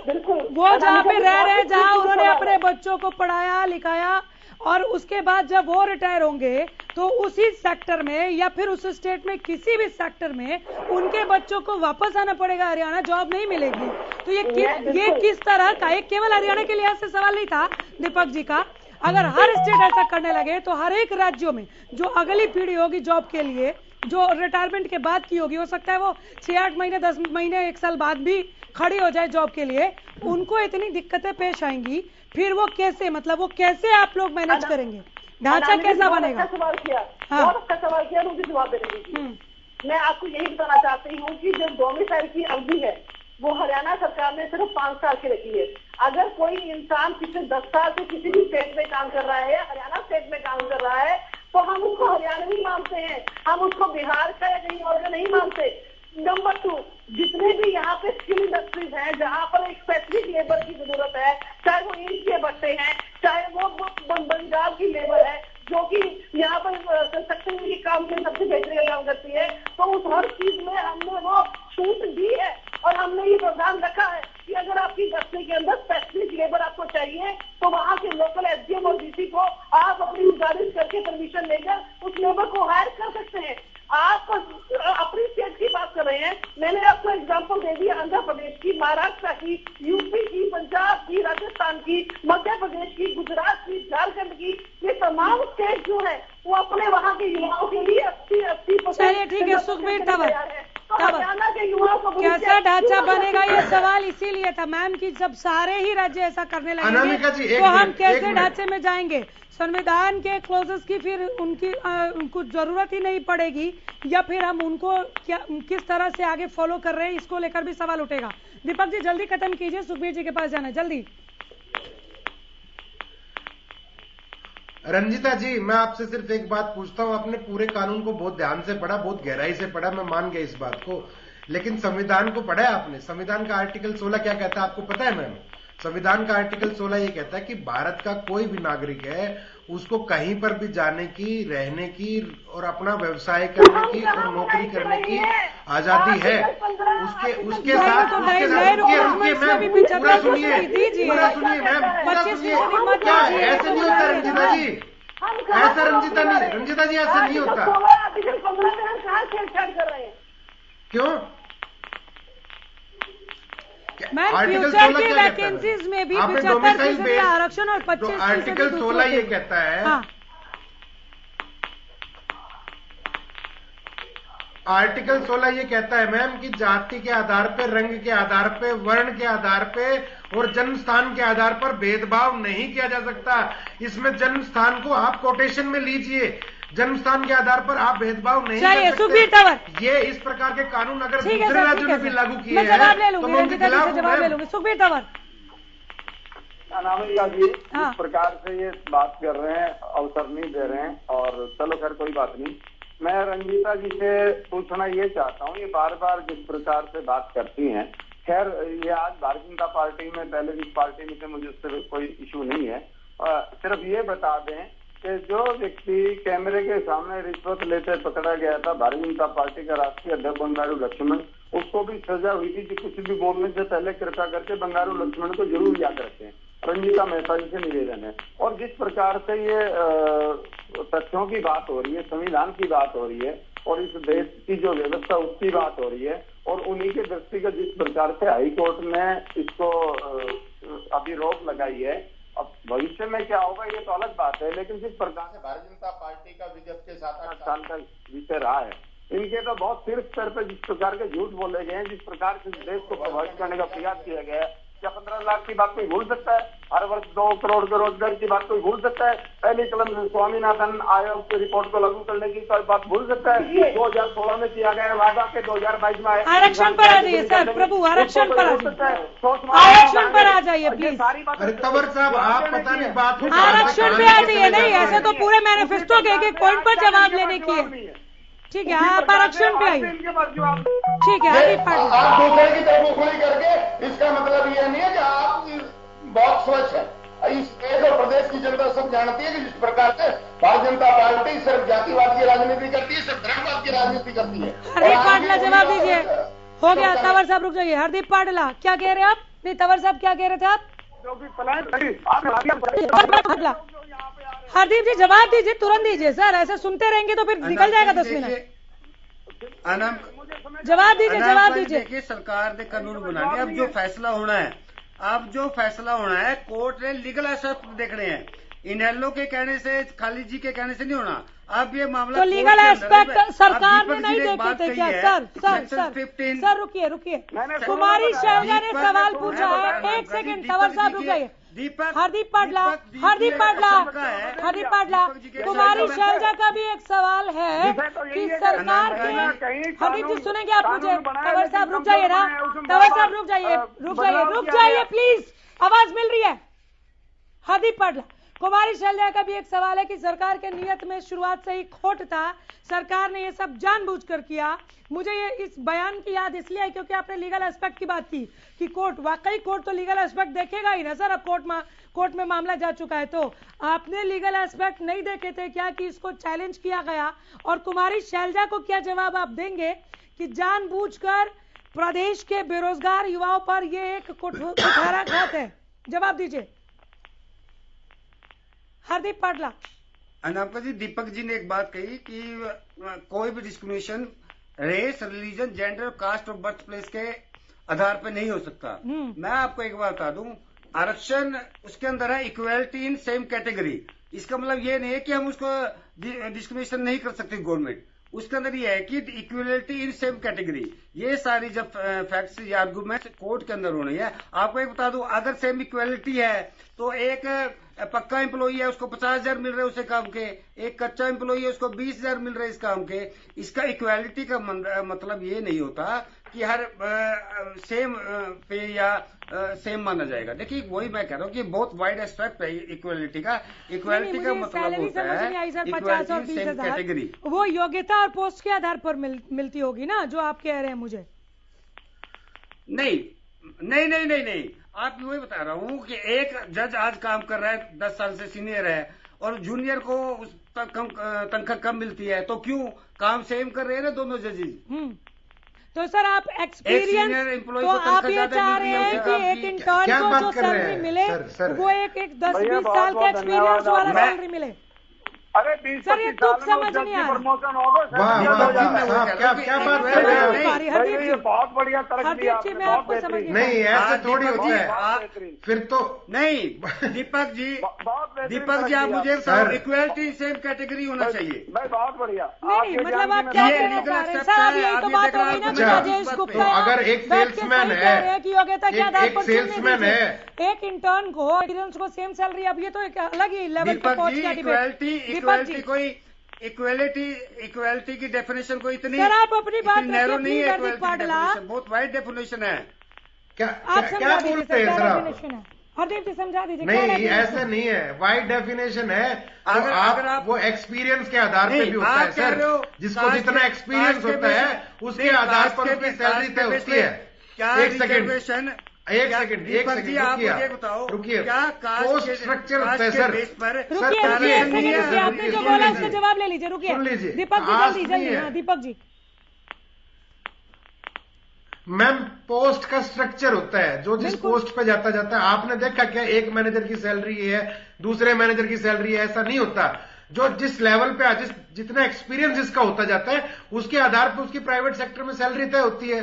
वो जहाँ पे रह रहे हैं, जहाँ उन्होंने अपने बच्चों को पढ़ाया लिखाया और उसके बाद जब वो रिटायर होंगे तो उसी सेक्टर में या फिर उस स्टेट में किसी भी सेक्टर में उनके बच्चों को वापस आना पड़ेगा हरियाणा, जॉब नहीं मिलेगी। तो ये किस तरह का, एक केवल हरियाणा के लिहाज से सवाल नहीं था दीपक जी का। अगर हर स्टेट ऐसा करने लगे तो हर एक राज्यों में जो अगली पीढ़ी होगी जॉब के लिए, जो रिटायरमेंट के बाद की होगी, हो सकता है वो 6-8 महीने 10 महीने 1 साल बाद भी खड़ी हो जाए जॉब के लिए, उनको इतनी दिक्कतें पेश आएंगी, फिर वो कैसे, मतलब वो कैसे आप लोग मैनेज करेंगे? ढांचा कैसा बनेगा? सवाल किया, बहुत अच्छा सवाल किया, मुझे जवाब देने दीजिए। मैं आपको यही बताना चाहती हूँ कि जो डोमिसाइल की अवधि है वो हरियाणा सरकार ने सिर्फ 5 साल की रखी है। अगर कोई इंसान पिछले 10 साल से किसी भी स्टेट में काम कर रहा है, हरियाणा स्टेट में काम कर रहा है, तो हम उसको हरियाणवी मानते हैं, हम उसको बिहार का या कहीं और का नहीं मानते। नंबर 2, जितने भी यहाँ पे स्किल इंडस्ट्रीज हैं जहाँ पर एक स्पेसिफिक लेबर की जरूरत है, चाहे वो ईंट के भट्टे हैं, चाहे वो पंजाब की लेबर है जो कि यहाँ पर कंस्ट्रक्शन के काम में सबसे बेहतरीन काम करती है, तो उस हर चीज में हमने वो छूट दी है और हमने ये प्रावधान रखा है कि अगर आपकी इंडस्ट्री के अंदर स्पेसिफिक लेबर आपको चाहिए तो वहाँ के लोकल एसडीएम और डीसी को आप अपनी गुजारिश करके परमिशन लेकर उस लेबर को हायर कर सकते हैं। आप अपनी स्टेट की बात कर रहे हैं, मैंने आपको एग्जांपल दे दिया आंध्र प्रदेश की, महाराष्ट्र की, यूपी की, पंजाब की, राजस्थान की, मध्य प्रदेश की, गुजरात की, झारखंड की, ये तमाम स्टेट जो है वो अपने वहाँ के युवाओं के लिए 80% ठीक है सुखबीर तंवर, तो हरियाणा के युवाओं को कैसा ढांचा बनेगा, ये सवाल इसीलिए था मैम कि जब सारे ही राज्य ऐसा करने लगेंगे तो हम कैसे ढांचे में जाएंगे। संविधान के क्लॉजेस की फिर उनको जरूरत ही नहीं पड़ेगी, या फिर हम उनको किस तरह से आगे फॉलो कर रहे हैं इसको लेकर भी सवाल उठेगा। दीपक जी जल्दी खत्म कीजिए, सुखबीर जी के पास जाना है, जल्दी। रंजीता जी, मैं आपसे सिर्फ एक बात पूछता हूं, आपने पूरे कानून को बहुत ध्यान से पढ़ा, बहुत गहराई से पढ़ा, मैं मान गया इस बात को, लेकिन संविधान को पढ़ा है आपने? संविधान का आर्टिकल 16 क्या कहता है आपको पता है मैम? संविधान का आर्टिकल 16 ये कहता है कि भारत का कोई भी नागरिक है उसको कहीं पर भी जाने की, रहने की और अपना व्यवसाय करने की और नौकरी करने की आजादी है। उसके साथ पूरा सुनिए मैम, पूरा सुनिए। क्या ऐसे नहीं होता रंजीता जी? ऐसा रंजीता जी ऐसा नहीं होता। क्यों? आर्टिकल 16 की वैकेंसीज में भी 75% आरक्षण और 25% आर्टिकल 16 ये कहता है। हाँ। आर्टिकल 16 ये कहता है मैम कि जाति के आधार पे, रंग के आधार पे, वर्ण के आधार पे और जन्म स्थान के आधार पर भेदभाव नहीं किया जा सकता। इसमें जन्म स्थान को आप कोटेशन में लीजिए, जन्म स्थान के आधार पर आप भेदभाव नहीं कर सकते। ये इस प्रकार के कानून अगर दूसरे राज्यों ने भी लागू किए हैं तो मैं उनके खिलाफ जवाब ले लूंगी। सुखबीर तंवर, अनामिका जी इस प्रकार से ये बात कर रहे हैं, अवसर नहीं दे रहे हैं, और चलो खैर कोई बात नहीं। मैं रंजीता जी से पूछना ये चाहता हूँ, ये बार बार जिस प्रकार से बात करती हैं, खैर ये आज भारतीय जनता पार्टी में, पहले भी पार्टी में से मुझे उससे कोई इशू नहीं है। सिर्फ ये बता दें कि जो व्यक्ति कैमरे के सामने रिश्वत लेते पकड़ा गया था, भारतीय जनता पार्टी का राष्ट्रीय अध्यक्ष बंगारू लक्ष्मण, उसको भी सजा हुई थी कि कुछ भी बोलने से पहले कृपा करके बंगारू लक्ष्मण को जरूर याद रखें। रंजीता मेहता जी से निवेदन है। और जिस प्रकार से ये तथ्यों की बात हो रही है, संविधान की बात हो रही है, और इस देश की जो व्यवस्था उसकी बात हो रही है, और उन्हीं के दृष्टिगत जिस प्रकार से हाई कोर्ट ने इसको अभी रोक लगाई है, अब भविष्य में क्या होगा ये तो अलग बात है, लेकिन जिस प्रकार से भारतीय जनता पार्टी का विगत के 7-8 साल का विषय रहा है, इनके तो बहुत सिर्फ स्तर पर जिस प्रकार के झूठ बोले गए हैं, जिस प्रकार से देश को प्रभावित करने का प्रयास किया गया है, क्या 15 लाख की बात कोई भूल सकता है? हर वर्ष 2 करोड़ के रोजगार की बात कोई भूल सकता है? पहली कलम से स्वामीनाथन आयोग की रिपोर्ट को लागू करने की कोई बात भूल सकता है? 2016 में किया गया वादा के 2022 में आरक्षण पर आ जाइए सर, प्रभु आरक्षण पर आ जाइए, आरक्षण पर आ जाइए प्लीज। अरे तंवर साहब, आप पता नहीं बात आरक्षण पे आ जाइए। नहीं, ऐसे तो पूरे मैनिफेस्टो के एक पॉइंट पर जवाब लेने की है। ठीक है, आप आरक्षण पे आइए। ठीक है, आप दूसरे की तरफ उंगली करके, इसका मतलब ये नहीं है कि आप बहुत स्वच्छ है। इस देश और प्रदेश की जनता सब जानती है कि जिस प्रकार से भारतीय जनता पार्टी सिर्फ जातिवाद की राजनीति करती है, सिर्फ धर्मवाद की राजनीति करती है। हरदीप पाटला जवाब दीजिए। हो गया, तंवर साहब रुक जाइए। हरदीप पाटला क्या कह रहे हैं आप? नहीं, तंवर साहब क्या कह रहे थे आप? हरदीप जी जवाब दीजिए, तुरंत दीजिए सर, ऐसे सुनते रहेंगे तो फिर निकल जाएगा 10 मिनट। जवाब दीजिए, जवाब दीजिए। देखिए, सरकार ने कानून बनाने, अब जो फैसला होना है, कोर्ट ने लीगल एस्पेक्ट देखने हैं। इनेलो के कहने से, खालिद जी के कहने से नहीं होना। अब ये मामला तो लीगल एस्पेक्ट सरकार ने नहीं देखे थे क्या? सर रुकिए। कुमारी शैलजा ने सवाल पूछा है। 1 सेकंड, तंवर साहब रुक जाइए। हरदीप पाटला, कुमारी शैलजा का भी एक सवाल है कि सरकार के, हरदीप जी सुनेंगे आप मुझे? तंवर साहब रुक जाइए ना, तंवर साहब रुक जाइए प्लीज, आवाज मिल रही है। हरदीप पाटला, कुमारी शैलजा का भी एक सवाल है कि सरकार के नियत में शुरुआत से ही खोट था, सरकार ने ये सब जानबूझकर किया। मुझे ये इस बयान की याद इसलिए है क्योंकि आपने लीगल एस्पेक्ट की बात की कि कोर्ट, वाकई कोर्ट तो लीगल एस्पेक्ट देखेगा ही ना सर। अब कोर्ट में मामला जा चुका है, तो आपने लीगल एस्पेक्ट नहीं देखे थे क्या कि इसको चैलेंज किया गया? और कुमारी शैलजा को क्या जवाब आप देंगे कि जानबूझकर प्रदेश के बेरोजगार युवाओं पर ये एक कुठाराघात है? जवाब दीजिए हरदीप पाटला। अनामिका जी, दीपक जी ने एक बात कही कि कोई भी discrimination race, religion, gender, caste और बर्थ प्लेस के आधार पर नहीं हो सकता। मैं आपको एक बात बता दूं, आरक्षण उसके अंदर है इक्वलिटी इन सेम कैटेगरी। इसका मतलब ये नहीं है कि हम उसको डिस्क्रिमिनेशन नहीं कर सकते। गवर्नमेंट उसके अंदर ये है कि इक्वलिटी इन सेम कैटेगरी। ये सारी जब फैक्ट्स या आर्गूमेंट कोर्ट के अंदर होनी है। आपको एक बता दूं, अगर सेम इक्वलिटी है तो एक पक्का एम्प्लॉई है उसको 50,000 मिल रहे उसे काम के, एक कच्चा एम्प्लॉई है उसको 20,000 मिल रहे इस काम के। इसका इक्वालिटी का मतलब ये नहीं होता कि हर सेम पे या सेम माना जाएगा। देखिए वही मैं कह रहा हूँ कि बहुत वाइड एस्पेक्ट है इक्वालिटी का। इक्वालिटी का मतलब होता है इक्वालिटी सेम कैटेगरी। वो योग्यता और पोस्ट के आधार पर मिलती होगी ना, जो आप कह रहे हैं मुझे। नहीं, आप वही बता रहा हूँ कि एक जज आज काम कर रहा है 10 साल से सीनियर है और जूनियर को तनख्वाह कम मिलती है, तो क्यों काम सेम कर रहे हैं ना दोनों जजेस। तो सर आप एक्सपीरियंस, तो आप ये चाह रहे हैं कि एक इंटर्न को जो सैलरी मिले वो एक 10-20 साल का एक्सपीरियंस वाला सैलरी मिले। अरे 20 सर ये तुक समझ नहीं आ रहा। प्रमोशन होगा। क्या बात कर रहे हो? ये बहुत बढ़िया तर्क दिया आपने। नहीं ऐसे थोड़ी होता है फिर तो। नहीं दीपक जी आप मुझे बताओ, इक्वलिटी सेम कैटेगरी होना चाहिए। भाई बहुत बढ़िया। नहीं मतलब आप क्या कहना चाह रहे हैं? सर अब यही तो बात हो गई ना कि राजेश गुप्ता अगर एक सेल्समैन है कि योग्यता के आधार पर सेल्समैन है, एक इंटर्न को एक्सपीरियंस को सेम सैलरी, अब ये तो एक अलग ही लेवल पे पहुंच गया डिबेट। इक्वालिटी की डेफिनेशन को इतनी सर आप अपनी बात नैरो नहीं है। बहुत वाइड डेफिनेशन है। क्या बोलते हैं सर आप? हरदीप जी समझा दीजिए। नहीं ऐसा नहीं है, वाइड डेफिनेशन है। अगर आप वो एक्सपीरियंस के आधार पे भी होता है सर, जिसको जितना एक्सपीरियंस होता है उसके आधार पर उसकी सैलरी तय होती है। एक सेकंड आप मुझे बताओ रुकिए, क्या पोस्ट स्ट्रक्चर होता है सर। रुकिए, आपने जो बोला उसका जवाब ले लीजिए। रुकिए दीपक जी जल्दी। हाँ दीपक जी। मैम पोस्ट का स्ट्रक्चर होता है जो जिस पोस्ट पे जाता है। आपने देखा क्या एक मैनेजर की सैलरी है दूसरे मैनेजर की सैलरी है? ऐसा नहीं होता। जो जिस लेवल पे जितना एक्सपीरियंस जिसका होता जाता है उसके आधार पर उसकी प्राइवेट सेक्टर में सैलरी तय होती है।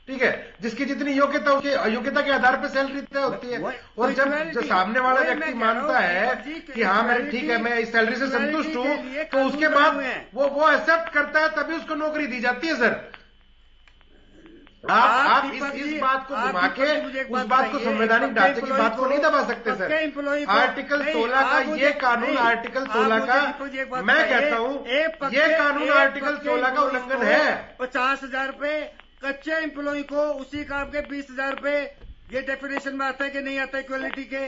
ठीक है, जिसकी जितनी योग्यता उसकी योग्यता के आधार पर सैलरी तय होती है। और जब सामने वाला व्यक्ति मानता है कि हाँ मैं ठीक है मैं इस सैलरी से संतुष्ट हूँ, तो उसके बाद वो एक्सेप्ट करता है, तभी उसको नौकरी दी जाती है सर। आप इस बात को घुमा के उस बात को संवैधानिक ढांचे की बात को नहीं दबा सकते सर। आर्टिकल 16 का ये कानून, आर्टिकल 16 का मैं कहता हूँ ये कानून आर्टिकल 16 का उल्लंघन है। 50,000 रुपए कच्चे एम्प्लॉय को उसी काम के 20,000 रुपए, ये डेफिनेशन में आता है कि नहीं आता इक्वलिटी के?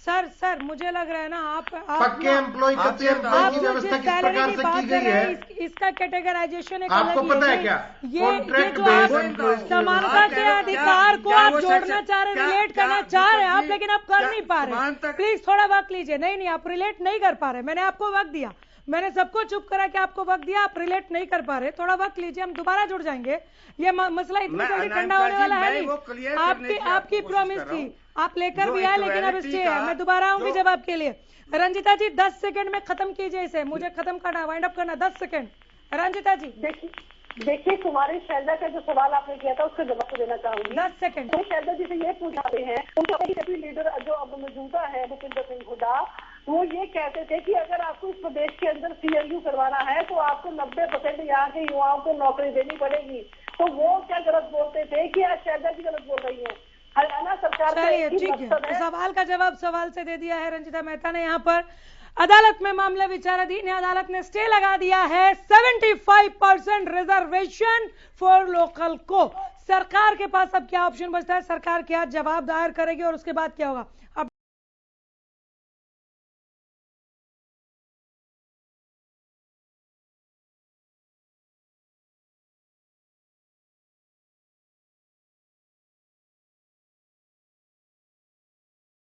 सर मुझे लग रहा है ना आप पक्के एम्प्लॉय कच्चे एम्प्लॉय की व्यवस्था किस प्रकार से की गई है इसका कैटेगराइजेशन आपको पता है क्या? कॉन्ट्रैक्ट बेस्ड समानता के अधिकार को आप जोड़ना चाह रहे, रिलेट करना चाह रहे हैं आप, लेकिन आप कर नहीं पा रहे। प्लीज थोड़ा वक्त लीजिए। नहीं आप रिलेट नहीं कर पा रहे। मैंने आपको वक्त दिया, मैंने सबको चुप करा के आपको वक्त दिया, आप रिलेट नहीं कर पा रहे। थोड़ा वक्त लीजिए, हम दोबारा जुड़ जाएंगे। ये मसला इतनी जल्दी ठंडा होने वाला है नहीं। आपकी प्रॉमिस थी, आप लेकर भी आए, लेकिन अब स्टे है। मैं दोबारा आऊंगी जवाब के लिए। रंजिता जी 10 सेकंड में खत्म कीजिए इसे, मुझे खत्म करना, वाइंड अप करना। 10 सेकंड रंजिता जी। देखिए कुमारी शैलजा का जो सवाल आपने किया था उसका जवाब देना चाहूंगी। 10 सेकंड। तो शैलजा जी से ये पूछते हैं, उनका लीडर जो अब मौजूदा है भूपेंद्र सिंह हुड्डा, वो ये कहते थे कि अगर आपको इस प्रदेश के अंदर CLU करवाना है तो आपको 90% यहाँ के युवाओं को नौकरी देनी पड़ेगी। तो वो क्या गलत बोलते थे कि आज शैलजा जी गलत बोल रही है? हरियाणा सरकार ठीक है, तो सवाल का जवाब सवाल से दे दिया है रंजिता मेहता ने। यहाँ पर अदालत में मामला विचाराधीन है, अदालत ने स्टे लगा दिया है 75% रिजर्वेशन फॉर लोकल को। सरकार के पास अब क्या ऑप्शन बचता है, सरकार क्या जवाब दायर करेगी और उसके बाद क्या होगा?